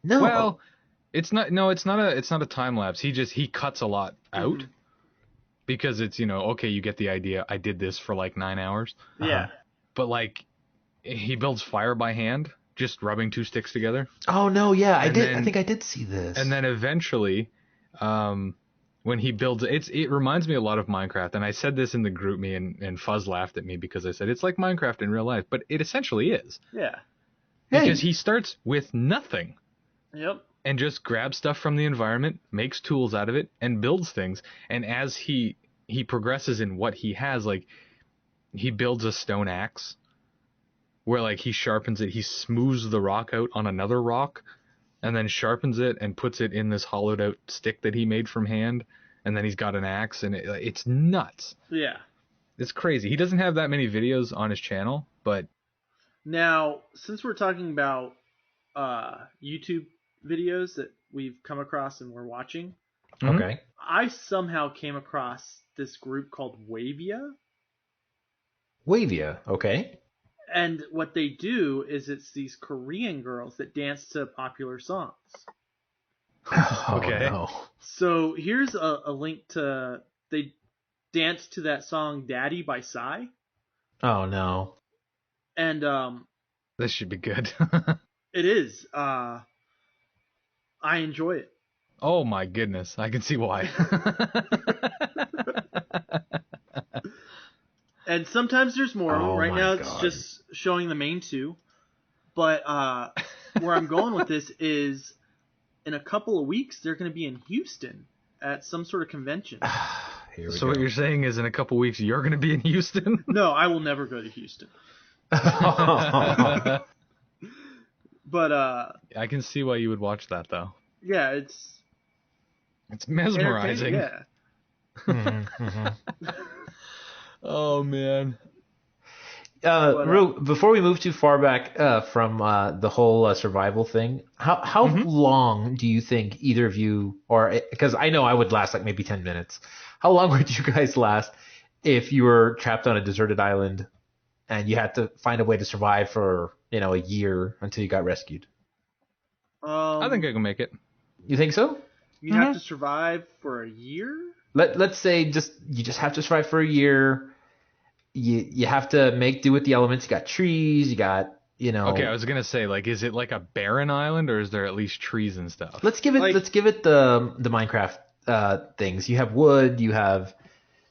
No. Well, it's not a time lapse. He cuts a lot out Mhm. because it's, okay, you get the idea. I did this for like 9 hours. Yeah. But like he builds fire by hand, just rubbing 2 sticks together. Oh no, yeah, I And did. then- I think I did see this. And then eventually, when he builds it reminds me a lot of Minecraft. And I said this in the group me, and Fuzz laughed at me because I said it's like Minecraft in real life, but it essentially is. Yeah. Hey. Because he starts with nothing Yep. and just grabs stuff from the environment, makes tools out of it, and builds things. And as he progresses in what he has, like he builds a stone axe where like he sharpens it, he smooths the rock out on another rock, and then sharpens it and puts it in this hollowed out stick that he made from hand, and then he's got an axe, and it's nuts. Yeah. It's crazy. He doesn't have that many videos on his channel, but Now, since we're talking about YouTube videos that we've come across and we're watching, Okay. I somehow came across this group called Wavia. Wavia. Okay. And what they do is it's these Korean girls that dance to popular songs. Oh, Okay. no. So here's a link to, they dance to that song Daddy by Psy. Oh no. And this should be good. it is. I enjoy it. Oh my goodness, I can see why. And sometimes there's more. Oh right my now it's God. just showing the main 2. But where I'm going with this is in a couple of weeks they're going to be in Houston at some sort of convention. Here we So go. what you're saying is in a couple weeks you're going to be in Houston? No, I will never go to Houston. I But can see why you would watch that though. yeah, it's It's mesmerizing. entertaining, Mhm, mhm. Oh man. Before we move too far back from the whole survival thing, how long do you think either of you, or because I know I would last like maybe 10 minutes, How long would you guys last if you were trapped on a deserted island and you had to find a way to survive for, a year until you got rescued? I think I can make it. You think so? You'd have to survive for a year? Let's say you just have to survive for a year. You have to make do with the elements. You got trees, you got, Okay, I was gonna say, like, is it like a barren island, or is there at least trees and stuff? Let's give it the Minecraft things. You have wood, you have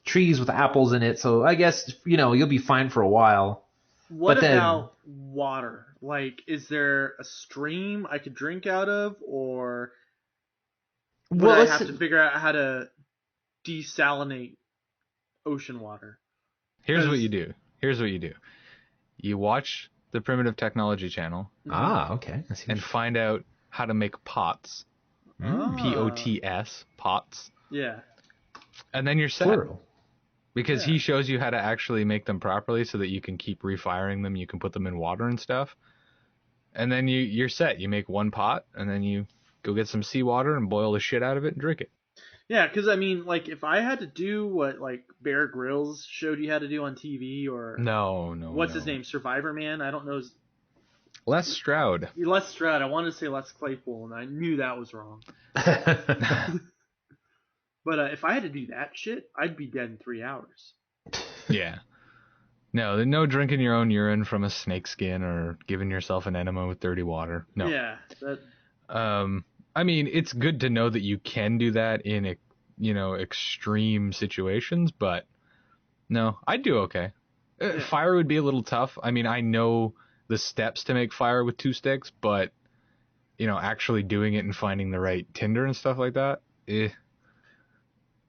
trees with apples in it, so I guess you'll be fine for a while. What about water? Like, is there a stream I could drink out of, or would I have to figure out how to desalinate ocean water? Here's what you do. You watch the Primitive Technology channel. Okay. And find out how to make pots. Pots. Pots. Yeah. And then you're set. Plural. Because he shows you how to actually make them properly so that you can keep refiring them. You can put them in water and stuff. And then you're set. You make one pot, and then you go get some seawater and boil the shit out of it and drink it. Yeah, because, I mean, like, if I had to do what, like, Bear Grylls showed you how to do on TV, or... No. What's his name? Survivor Man? I don't know his... Les Stroud. Les Stroud. I wanted to say Les Claypool, and I knew that was wrong. But if I had to do that shit, I'd be dead in 3 hours. Yeah. No drinking your own urine from a snake skin or giving yourself an enema with dirty water. No. Yeah. I mean, it's good to know that you can do that in, extreme situations, but no, I'd do okay. Yeah. Fire would be a little tough. I mean, I know the steps to make fire with 2 sticks, but, actually doing it and finding the right tinder and stuff like that, is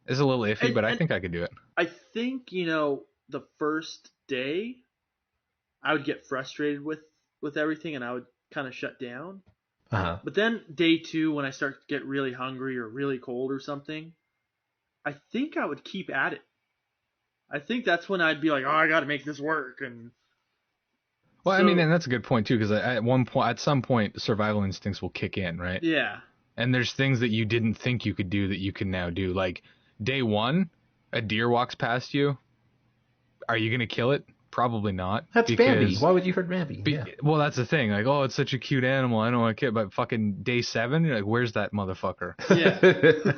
a little iffy, but I think I could do it. I think, the first day, I would get frustrated with everything and I would kind of shut down. Uh-huh. But then day 2, when I start to get really hungry or really cold or something, I think I would keep at it. I think that's when I'd be like, I got to make this work. And I mean, and that's a good point too, because at some point, survival instincts will kick in, right? Yeah. And there's things that you didn't think you could do that you can now do. Like day 1, a deer walks past you. Are you gonna kill it? Probably not. That's Bambi. Why would you hurt Bambi? Well, that's the thing. Like, it's such a cute animal. I don't want to kill it. But fucking day 7, you're like, where's that motherfucker? Yeah.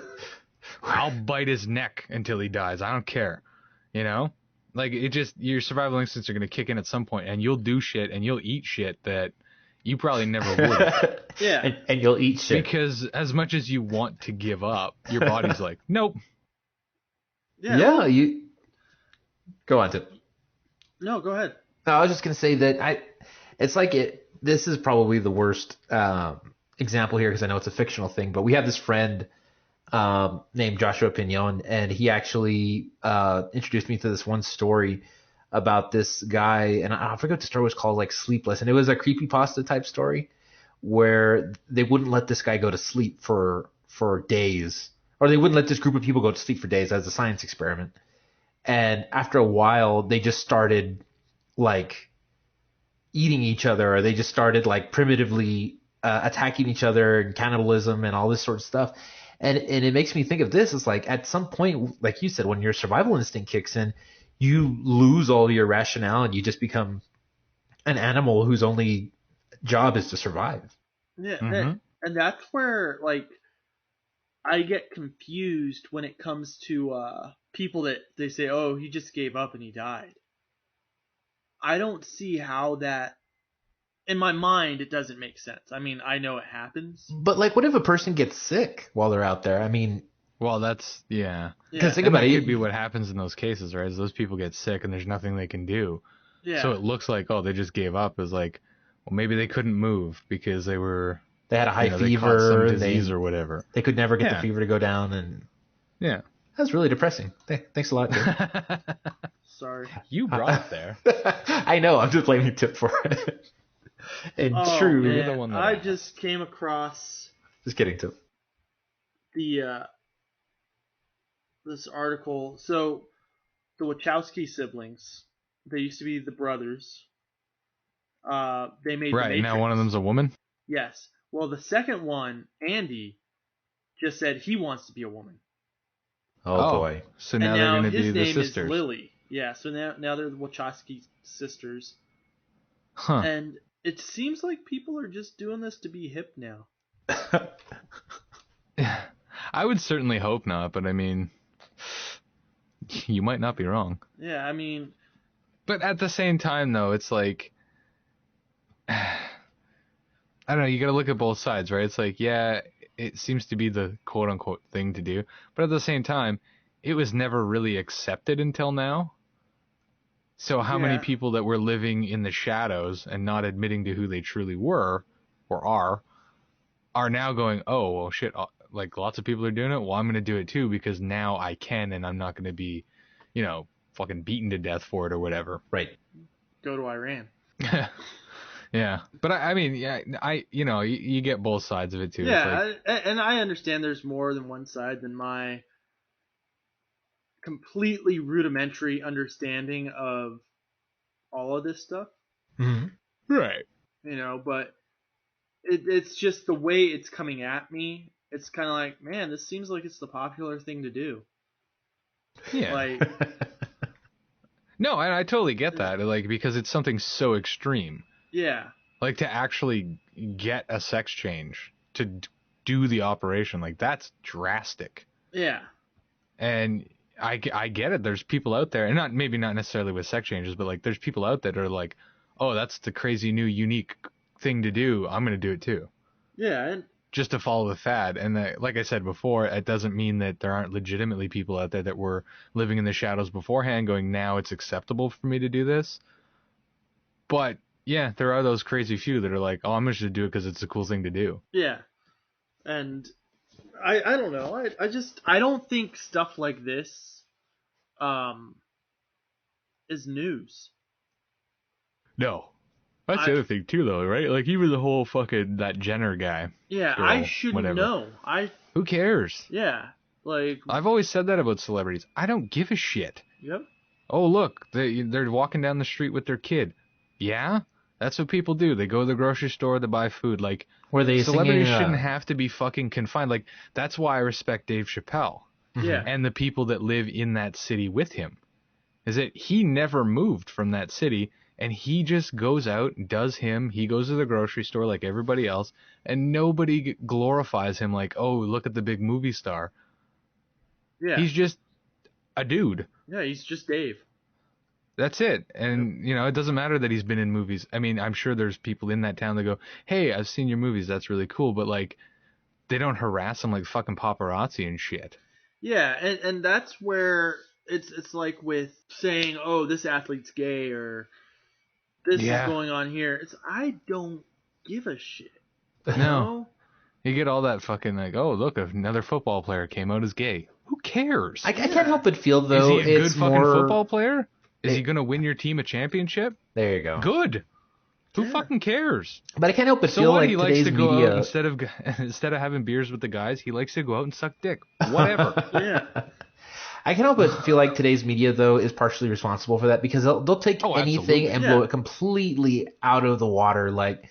I'll bite his neck until he dies. I don't care. Like, your survival instincts are going to kick in at some point, and you'll do shit and you'll eat shit that you probably never would. Yeah. And you'll eat shit. Because as much as you want to give up, your body's like, nope. Yeah. You go on to. No, go ahead. No, I was just gonna say that this is probably the worst example here because I know it's a fictional thing, but we have this friend named Joshua Pignon, and he actually introduced me to this one story about this guy, and I forget what the story was called, like Sleepless, and it was a creepypasta type story where they wouldn't let this guy go to sleep for days, or they wouldn't let this group of people go to sleep for days as a science experiment. And after a while, they just started like eating each other, or they just started like primitively attacking each other, and cannibalism and all this sort of stuff. And it makes me think of this. It's like at some point, like you said, when your survival instinct kicks in, you lose all your rationale and you just become an animal whose only job is to survive. Yeah, and that's where like I get confused when it comes to people that they say, oh, he just gave up and he died. I don't see how that, in my mind, it doesn't make sense. I mean, I know it happens. But like, what if a person gets sick while they're out there? I mean, well, that's, yeah. Because think about it. That could be what happens in those cases, right? Is those people get sick and there's nothing they can do. Yeah. So it looks like, they just gave up. It's like, well, maybe they couldn't move because they had a high fever, they caught some disease or whatever. They could never get the fever to go down, and yeah, that's really depressing. Thanks a lot, Tip. Sorry, you brought it there. I know. I'm just blaming Tip for it. And true, man. You're the one that I just came across. Just kidding, Tip. This article. So the Wachowski siblings, they used to be the brothers. They made right the Matrix. Now one of them's a woman. Yes. Well, the second one, Andy, just said he wants to be a woman. Oh, boy. So And now they're going to his be the name sisters. is Lily. Yeah, so now they're the Wachowski sisters. Huh. And it seems like people are just doing this to be hip now. I would certainly hope not, but I mean, you might not be wrong. Yeah, I mean, But at the same time, though, it's like, I don't know, you got to look at both sides, right? It's like, yeah, it seems to be the quote unquote thing to do, but at the same time, it was never really accepted until now. So how many Yeah. people that were living in the shadows and not admitting to who they truly were or are now going, oh, well, shit, like lots of people are doing it. Well, I'm going to do it too because now I can and I'm not going to be, fucking beaten to death for it or whatever. Right. go to Iran. Yeah. But I mean, yeah, you get both sides of it too. It's Yeah, like, and I understand there's more than one side than my completely rudimentary understanding of all of this stuff, Mm-hmm. right. but it's just the way it's coming at me. It's kind of like, man, this seems like it's the popular thing to do. Yeah. Like, No, I totally get that. Like, because it's something so extreme. yeah, Like, to actually get a sex change, to do the operation, like, that's drastic. yeah, And I get it. There's people out there, and maybe not necessarily with sex changes, but, like, there's people out there that are like, oh, that's the crazy new unique thing to do. I'm going to do it too. yeah, and Just to follow the fad. And like I said before, it doesn't mean that there aren't legitimately people out there that were living in the shadows beforehand going, now it's acceptable for me to do this. But yeah, there are those crazy few that are like, oh, I'm just going to do it because it's a cool thing to do. yeah, and I don't know. I don't think stuff like this, is news. No. That's the other thing too, though, right? Like, even the whole fucking, that Jenner guy. Yeah, Girl, I shouldn't whatever. know. Who cares? Yeah, like, I've always said that about celebrities. I don't give a shit. yep, Oh, look, they're walking down the street with their kid. Yeah? That's what people do. They go to the grocery store to buy food. Like, Were they celebrities singing, shouldn't have to be fucking confined. Like, that's why I respect Dave Chappelle yeah, and the people that live in that city with him. Is that he never moved from that city, and he just goes out and does him. He goes to the grocery store like everybody else, and nobody glorifies him like, oh, look at the big movie star. yeah, He's just a dude. yeah. He's just Dave. That's it. And, it doesn't matter that he's been in movies. I mean, I'm sure there's people in that town that go, hey, I've seen your movies. That's really cool. But, like, they don't harass him like fucking paparazzi and shit. Yeah, and that's where it's like with saying, oh, this athlete's gay or this Yeah. is going on here. I don't give a shit. You No. know? You get all that fucking, like, oh, look, another football player came out as gay. Who cares? I can't help but feel, though, Is he a good it's fucking more... football player? Is he going to win your team a championship? There you go. Good. Who Yeah. fucking cares? But I can't help but So feel what? like He likes today's to go media... out instead of having beers with the guys, he likes to go out and suck dick. Whatever. Yeah. I can't help but feel like today's media, though, is partially responsible for that because they'll take Oh, anything absolutely. and Yeah. blow it completely out of the water. Like,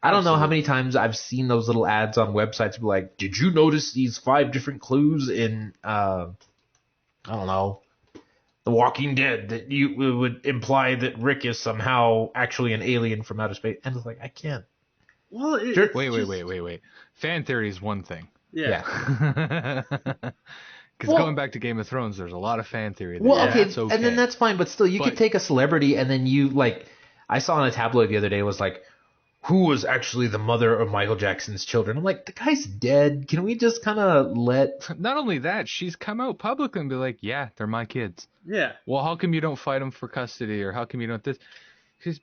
I don't know how many times I've seen those little ads on websites be like, did you notice these 5 different clues in, I don't know, The Walking Dead that you would imply that Rick is somehow actually an alien from outer space? And it's like, I can't. Well, it, Sure. it's Wait. just- Fan theory is one thing. Yeah. Because Well- going back to Game of Thrones, there's a lot of fan theory. Well, there. okay, That's okay. and then that's fine, but still, you could But- take a celebrity and then you, like, I saw on a tabloid the other day was like, who was actually the mother of Michael Jackson's children? I'm like, the guy's dead. Can we just kind of let... Not only that, she's come out publicly and be like, yeah, they're my kids. Yeah. Well, how come you don't fight them for custody, or how come you don't this?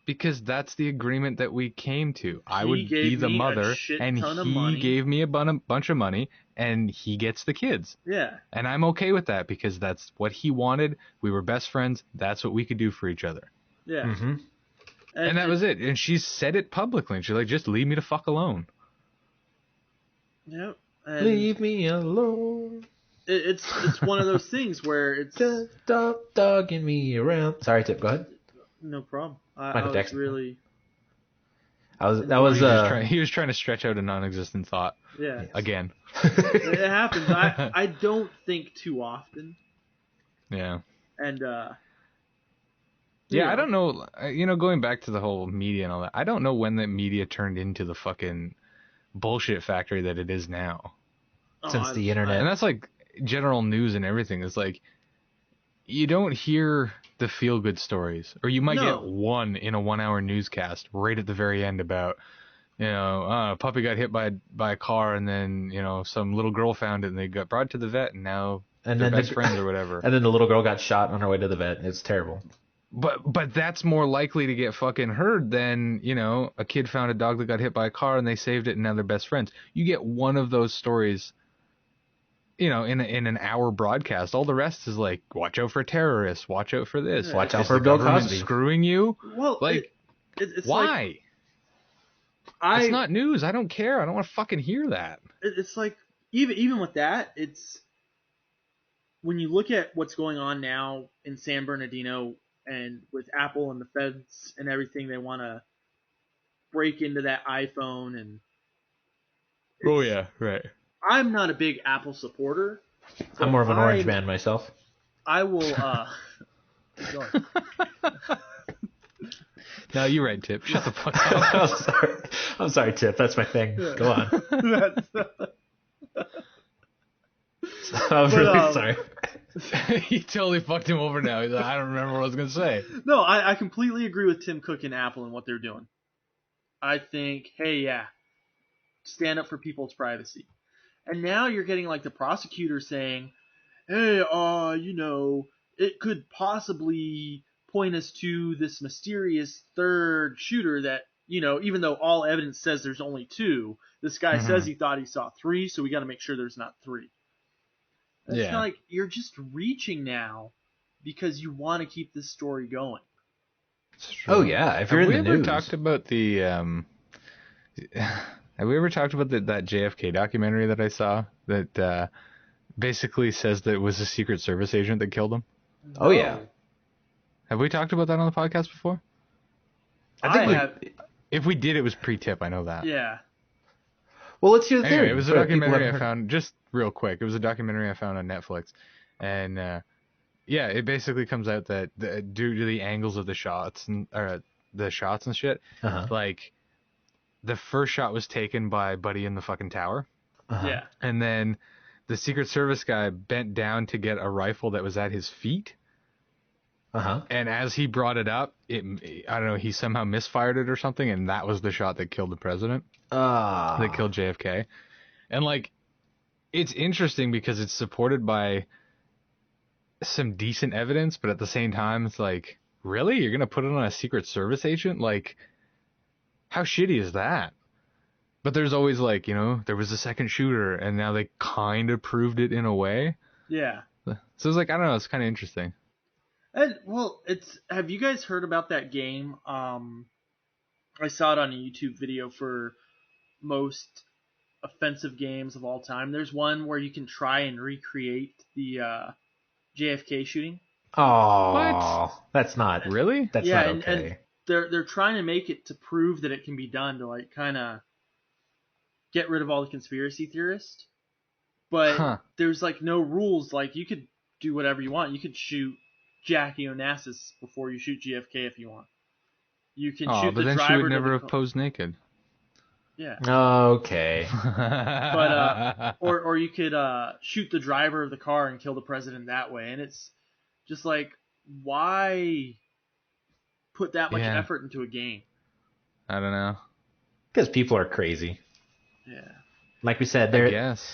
Because that's the agreement that we came to. I He would be gave the me a mother, shit and ton of he money. gave me a bunch of money, and he gets the kids. Yeah. And I'm okay with that because that's what he wanted. We were best friends. That's what we could do for each other. Yeah. Mm-hmm. And that was it. And she said it publicly. And she's like, just leave me the fuck alone. Yep. And Leave me alone. it's one of those things where it's Just stop dogging me around. Sorry, Tip, go ahead. no problem. I Michael was Jackson. really That was He was trying to stretch out a non-existent thought yeah. again. It happens. I don't think too often. Yeah. And Yeah, I don't know. Going back to the whole media and all that, I don't know when the media turned into the fucking bullshit factory that it is now. Since the internet. And that's like general news and everything. It's like you don't hear the feel good stories, or you might get one in a 1 hour newscast right at the very end about, a puppy got hit by a car, and then some little girl found it and they got brought to the vet, and now they're best friends or whatever. And then the little girl got shot on her way to the vet. It's terrible. But that's more likely to get fucking heard than, a kid found a dog that got hit by a car and they saved it and now they're best friends. You get one of those stories, in an hour broadcast. All the rest is like, watch out for terrorists, watch out for this, watch out is for the Bill government Cosby screwing you. Well, like, it's why? Like, it's not news. I don't care. I don't want to fucking hear that. It's like even with that, it's when you look at what's going on now in San Bernardino and with Apple and the feds and everything, they want to break into that iPhone and. Oh yeah, right. I'm not a big Apple supporter. I'm more of an Orange man myself. I will. Keep going. No, you're right, Tip. Shut the fuck up. I'm sorry, Tip. That's my thing. Go on. I'm really sorry. You totally fucked him over now. He's like, I don't remember what I was going to say. No, I completely agree with Tim Cook and Apple and what they're doing. I think, hey, yeah, stand up for people's privacy. And now you're getting like the prosecutor saying, hey, it could possibly point us to this mysterious third shooter that, even though all evidence says there's only two, this guy says he thought he saw three, so we got to make sure there's not three. It's like you're just reaching now because you want to keep this story going. Oh yeah, if you're in the news. Have we ever talked about that JFK documentary that I saw that basically says that it was a Secret Service agent that killed him? Oh yeah. Have we talked about that on the podcast before? I have. If we did, it was pre-tip. I know that. Yeah. Well, let's hear the theory. Anyway, it was a documentary I found, just real quick. It was a documentary I found on Netflix. And, it basically comes out that due to the angles of the shots and shit, like, the first shot was taken by Buddy in the fucking tower. Yeah. And then the Secret Service guy bent down to get a rifle that was at his feet. And as he brought it up, I don't know, he somehow misfired it or something, and that was the shot that killed the president. That killed JFK. And, like, it's interesting because it's supported by some decent evidence, but at the same time, it's like, really? You're going to put it on a Secret Service agent? Like, how shitty is that? But there's always, like, there was a second shooter, and now they kind of proved it in a way. Yeah. So it's like, I don't know, it's kind of interesting. And, well, have you guys heard about that game? I saw it on a YouTube video for most offensive games of all time. There's one where you can try and recreate the JFK shooting. Oh, what? That's not really. That's not okay. And they're trying to make it to prove that it can be done to like kind of get rid of all the conspiracy theorists. But there's like no rules. Like you could do whatever you want. You could shoot Jackie Onassis before you shoot JFK if you want. You can shoot the driver. But then she would never have posed naked. Yeah. Okay. But or you could shoot the driver of the car and kill the president that way, and it's just like, why put that much effort into a game? I don't know. Because people are crazy. Yeah. Like we said,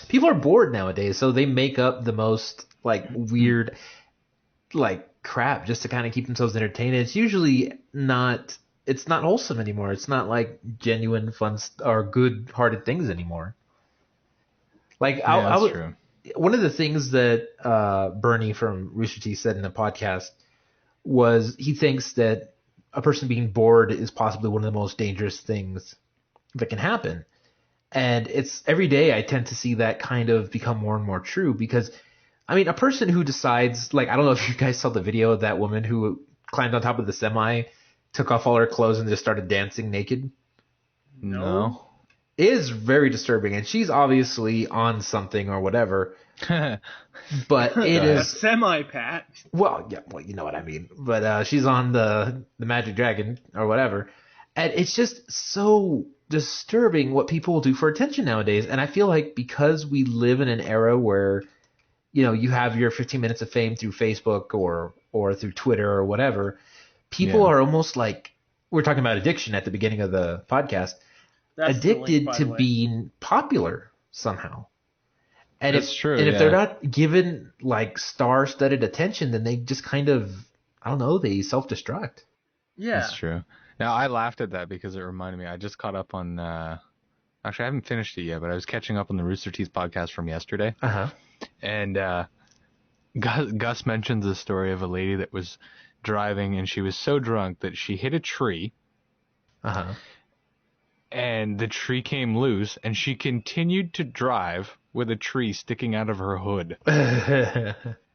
people are bored nowadays, so they make up the most like weird, like crap just to kind of keep themselves entertained. It's usually not. It's not wholesome anymore. It's not like genuine, fun, or good-hearted things anymore. Like that's true. One of the things that Bernie from Rooster Teeth said in a podcast was he thinks that a person being bored is possibly one of the most dangerous things that can happen. And it's every day I tend to see that kind of become more and more true because, I mean, a person who decides, like, I don't know if you guys saw the video of that woman who climbed on top of the semi, took off all her clothes and just started dancing naked. No. is very disturbing, and she's obviously on something or whatever. But it A is semi-pat. well, yeah, well, you know what I mean. But she's on the Magic Dragon or whatever, and it's just so disturbing what people do for attention nowadays. And I feel like because we live in an era where you have your 15 minutes of fame through Facebook or through Twitter or whatever, people are almost like we're talking about addiction at the beginning of the podcast, That's the link, addicted by to the way. being popular somehow. And That's true, And if yeah. they're not given like star-studded attention, then they just kind of, I don't know, they self-destruct. Yeah. That's true. Now, I laughed at that because it reminded me. I just caught up on. Actually, I haven't finished it yet, but I was catching up on the Rooster Teeth podcast from yesterday. Uh-huh. And Gus mentions the story of a lady that was driving, and she was so drunk that she hit a tree, Uh-huh. and the tree came loose, and she continued to drive with a tree sticking out of her hood.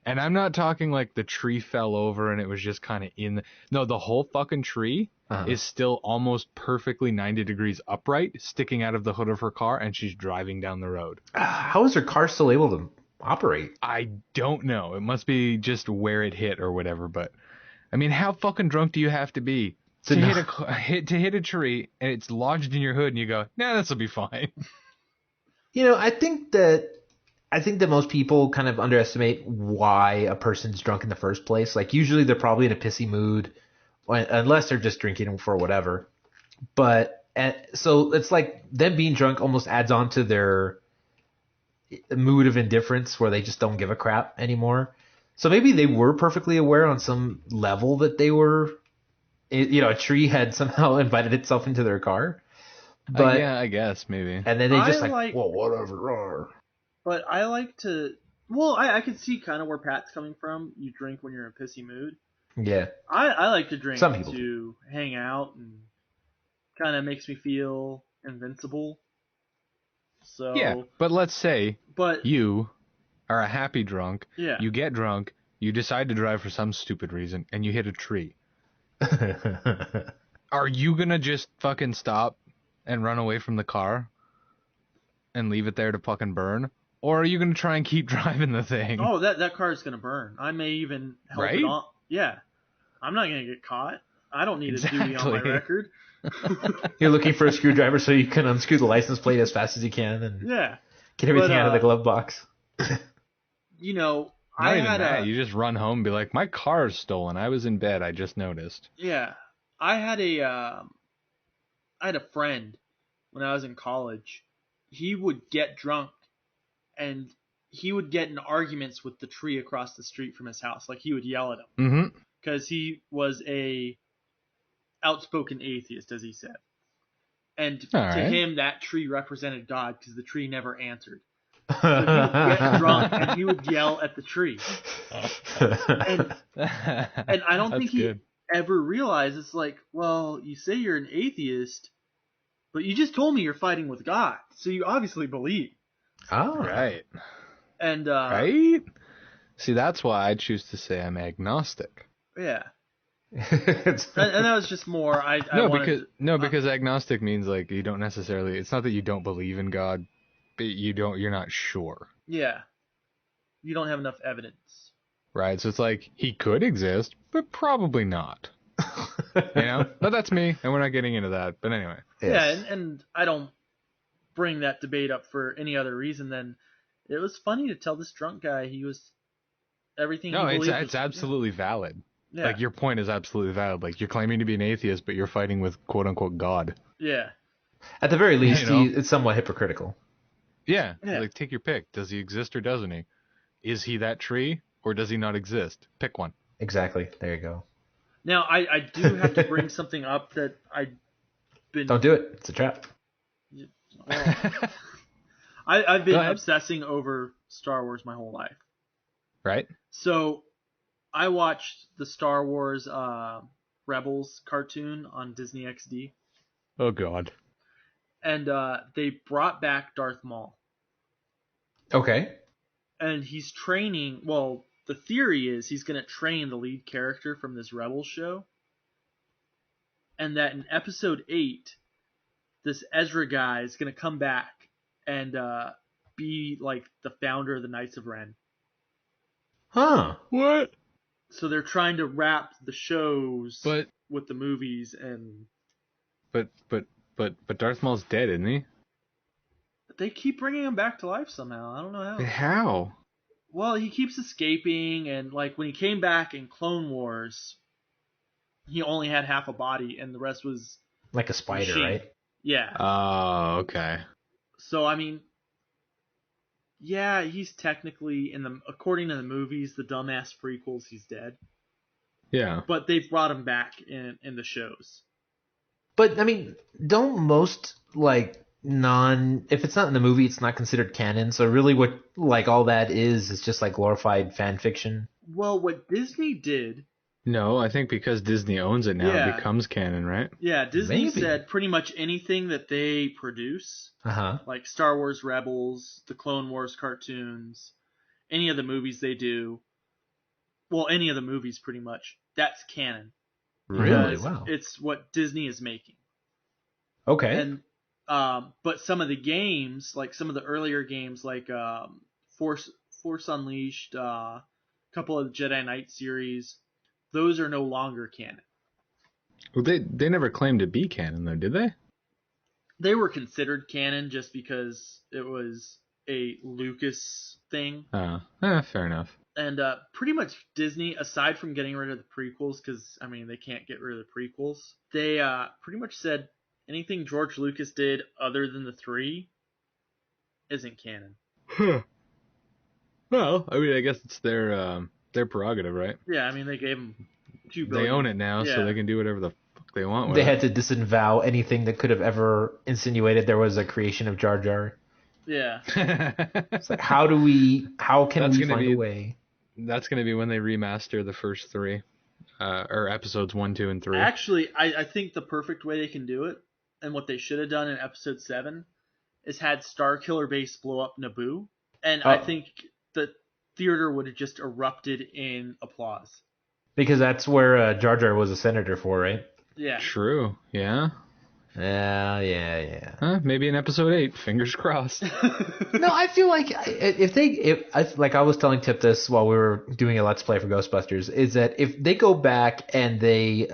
And I'm not talking like the tree fell over and it was just kind of in. No, the whole fucking tree is still almost perfectly 90 degrees upright, sticking out of the hood of her car, and she's driving down the road. How is her car still able to operate? I don't know. It must be just where it hit or whatever. But I mean, how fucking drunk do you have to be to hit a tree and it's lodged in your hood and you go, nah, this will be fine. I think that most people kind of underestimate why a person's drunk in the first place. Like usually they're probably in a pissy mood, unless they're just drinking for whatever. But so it's like them being drunk almost adds on to their mood of indifference where they just don't give a crap anymore. So maybe they were perfectly aware on some level that they were, a tree had somehow invited itself into their car. But yeah, I guess maybe. And then they just like well, whatever. But I like to. Well, I can see kind of where Pat's coming from. You drink when you're in a pissy mood. Yeah. I like to drink Some people to hang out and kind of makes me feel invincible. So Yeah, but let's say but you are a happy drunk. Yeah. You get drunk. You decide to drive for some stupid reason, and you hit a tree. Are you gonna just fucking stop and run away from the car and leave it there to fucking burn? Or are you going to try and keep driving the thing? Oh, that car is going to burn. I may even help Right? it on. Yeah. I'm not going to get caught. I don't need a duty on my Exactly. record. You're looking for a screwdriver so you can unscrew the license plate as fast as you can and Yeah. get everything But, out of the glove box. Not I even had that. You just run home and be like, my car's stolen. I was in bed. I just noticed. Yeah. I had a friend when I was in college. He would get drunk and he would get in arguments with the tree across the street from his house. Like he would yell at him Mm-hmm. because he was a outspoken atheist, as he said. And All to right. him, that tree represented God because the tree never answered. So he would get drunk and he would yell at the tree. And I don't think he ever realized it's like, well, you say you're an atheist, but you just told me you're fighting with God, so you obviously believe. Oh. Right. And Right? See, that's why I choose to say I'm agnostic. yeah, It's- and that was just more. Because agnostic means like you don't necessarily. It's not that you don't believe in God, but you're not sure, yeah, you don't have enough evidence. right? So it's like he could exist, but probably not. But that's me, and we're not getting into that. But anyway, Yeah, Yes. and I don't bring that debate up for any other reason than it was funny to tell this drunk guy he was everything. no, he it's believed it's was, absolutely valid. yeah, Like your point is absolutely valid. Like you're claiming to be an atheist, but you're fighting with quote unquote God. yeah, At the very least, You know? it's somewhat hypocritical. Yeah. Yeah. Like take your pick. Does he exist or doesn't he? Is he that tree or does he not exist? Pick one. Exactly. There you go. Now I do have to bring something up that I've been Don't do it. It's a trap. well, I've Go been ahead. obsessing over Star Wars my whole life. Right? So I watched the Star Wars Rebels cartoon on Disney XD, Oh God. and they brought back Darth Maul, Okay. and he's training. Well, the theory is he's going to train the lead character from this Rebels show, and that in Episode 8, this Ezra guy is gonna come back and be like the founder of the Knights of Ren. Huh. What? So they're trying to wrap the shows But with the movies, and but Darth Maul's dead, isn't he? they keep bringing him back to life somehow. I don't know how. How? Well, he keeps escaping, and like when he came back in Clone Wars, he only had half a body, and the rest was Like a spider, machine. right? Yeah. Oh, okay. So I mean, yeah, he's technically according to the movies, the dumbass prequels, he's dead. Yeah. But they've brought him back in the shows. But I mean, don't most like if it's not in the movie, it's not considered canon. So really, what like all that is just like glorified fan fiction. Well, what Disney did, No, I think because Disney owns it now, Yeah. it becomes canon, right? yeah, Disney Maybe. said pretty much anything that they produce, Uh-huh. like Star Wars Rebels, the Clone Wars cartoons, any of the movies they do, well, any of the movies pretty much, that's canon. Really? Because Wow. it's what Disney is making. Okay. And but some of the games, like some of the earlier games, like Force Unleashed, a couple of the Jedi Knight series, those are no longer canon. Well, they never claimed to be canon, though, did they? They were considered canon just because it was a Lucas thing, Fair enough. and pretty much Disney, aside from getting rid of the prequels, because I mean they can't get rid of the prequels, they pretty much said anything George Lucas did other than the 3 isn't canon. Huh. Well, I mean, I guess it's their prerogative, right? Yeah, I mean they gave him $2 billion. They own it now, Yeah. so they can do whatever the fuck they want with They it. had to disavow anything that could have ever insinuated there was a creation of Jar Jar. Yeah. It's like, how can we That's gonna find be- a way? That's going to be when they remaster the first 3, or episodes 1, 2, and 3. Actually, I think the perfect way they can do it, and what they should have done in episode 7, is had Starkiller Base blow up Naboo, and I Oh. think the theater would have just erupted in applause. Because that's where Jar Jar was a senator for, right? Yeah. True. Yeah. Yeah. Huh? Maybe in episode 8. Fingers crossed. No, I feel like like I was telling Tip this while we were doing a Let's Play for Ghostbusters, is that if they go back and they,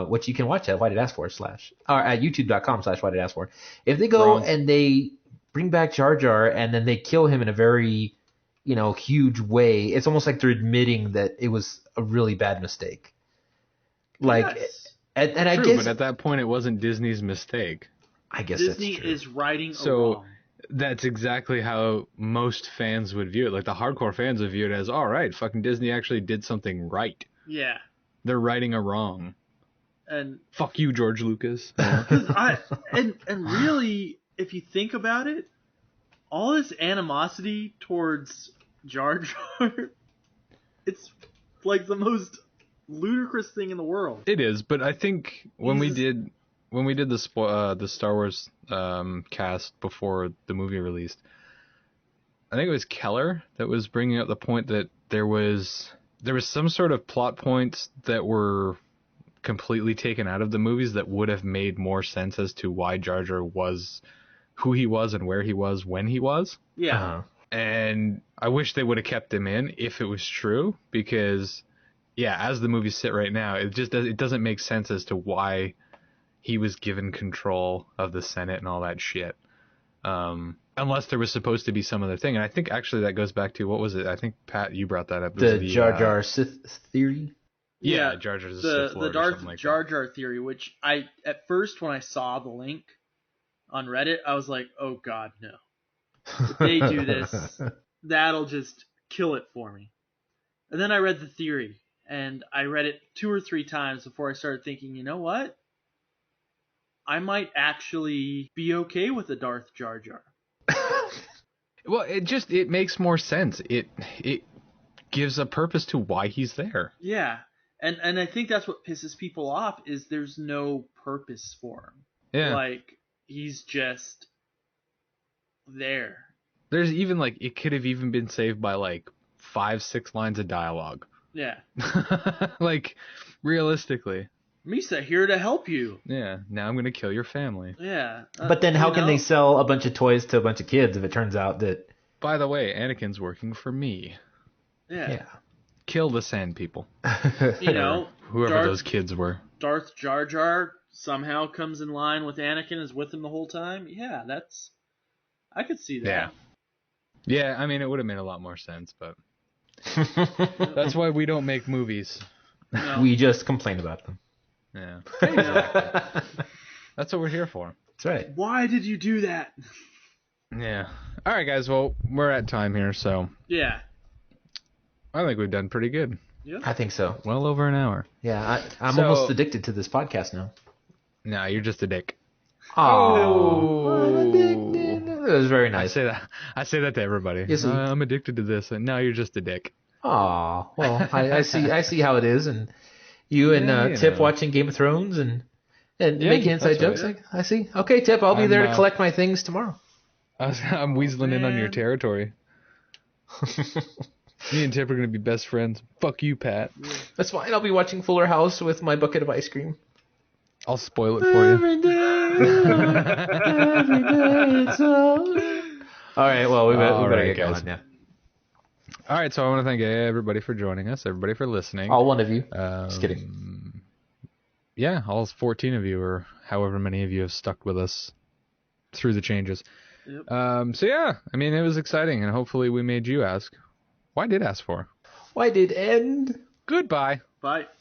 which you can watch at Why Did Ask For / or at youtube.com/Why Did Ask For, if they go Wrong. and they bring back Jar Jar and then they kill him in a very, huge way, it's almost like they're admitting that it was a really bad mistake. Like, Yes. and I True, guess but at that point, it wasn't Disney's mistake. I guess Disney that's true. is righting a So- wrong. That's exactly how most fans would view it. Like, the hardcore fans would view it as, all right, fucking Disney actually did something right. Yeah. They're righting a wrong. And Fuck you, George Lucas. and really, if you think about it, all this animosity towards Jar Jar, it's like the most ludicrous thing in the world. It is, but I think when we He's- did the Star Wars cast before the movie released, I think it was Keller that was bringing up the point that there was some sort of plot points that were completely taken out of the movies that would have made more sense as to why Jar Jar was who he was and where he was when he was. Yeah. Uh-huh. And I wish they would have kept him in if it was true, because yeah, as the movies sit right now, it doesn't make sense as to why he was given control of the Senate and all that shit. Unless there was supposed to be some other thing. And I think actually that goes back to, what was it? I think, Pat, you brought that up. It was The Jar Jar Sith theory. Yeah, Jar Jar's a Sith the Lord or Darth something like Jar Jar theory, which I at first when I saw the link on Reddit, I was like, oh god, no. If they do this, that'll just kill it for me. And then I read the theory, and I read it 2 or 3 times before I started thinking, you know what? I might actually be okay with a Darth Jar Jar. Well, it makes more sense. It gives a purpose to why he's there. Yeah. And I think that's what pisses people off is there's no purpose for him. Yeah. Like, he's just there. There's even it could have even been saved by 5-6 lines of dialogue. Yeah. Realistically. Misa here to help you. Yeah, now I'm gonna kill your family. Yeah. But then how can they sell a bunch of toys to a bunch of kids if it turns out that... By the way, Anakin's working for me. Yeah. Kill the Sand People. You know, Whoever those kids were. Darth Jar Jar somehow comes in line with Anakin, is with him the whole time. Yeah, I could see that. Yeah. Yeah, I mean, it would have made a lot more sense, but that's why we don't make movies. No. We just complain about them. Yeah. That's That's what we're here for. right. Why did you do that? Yeah. All right, guys. Well, we're at time here, so Yeah. I think we've done pretty good. I think so. Well over an hour. Yeah, I'm So- almost addicted to this podcast now. No, you're just a dick. Oh, that was very I nice. say that to everybody. Yes, sir. I'm addicted to this, and now you're just a dick. Aw, well, I see how it is, and you and Yeah, you Tip know. watching Game of Thrones and Yeah, making inside that's jokes. right. I see. Okay, Tip, I'll be I'm, there to collect my things tomorrow. I'm weaseling in on your man. territory. Me and Tip are gonna be best friends. Fuck you, Pat. That's fine. I'll be watching Fuller House with my bucket of ice cream. I'll spoil it for you. Every day it's all right. Well, we better All right, get guys. going. Yeah. All right, so I want to thank everybody for joining us, everybody for listening. All one of you. Um, Just kidding. Yeah, all 14 of you, or however many of you have stuck with us through the changes. Yep. So yeah, I mean, it was exciting, and hopefully we made you ask. Why did ask for? Why did end? Goodbye. Bye.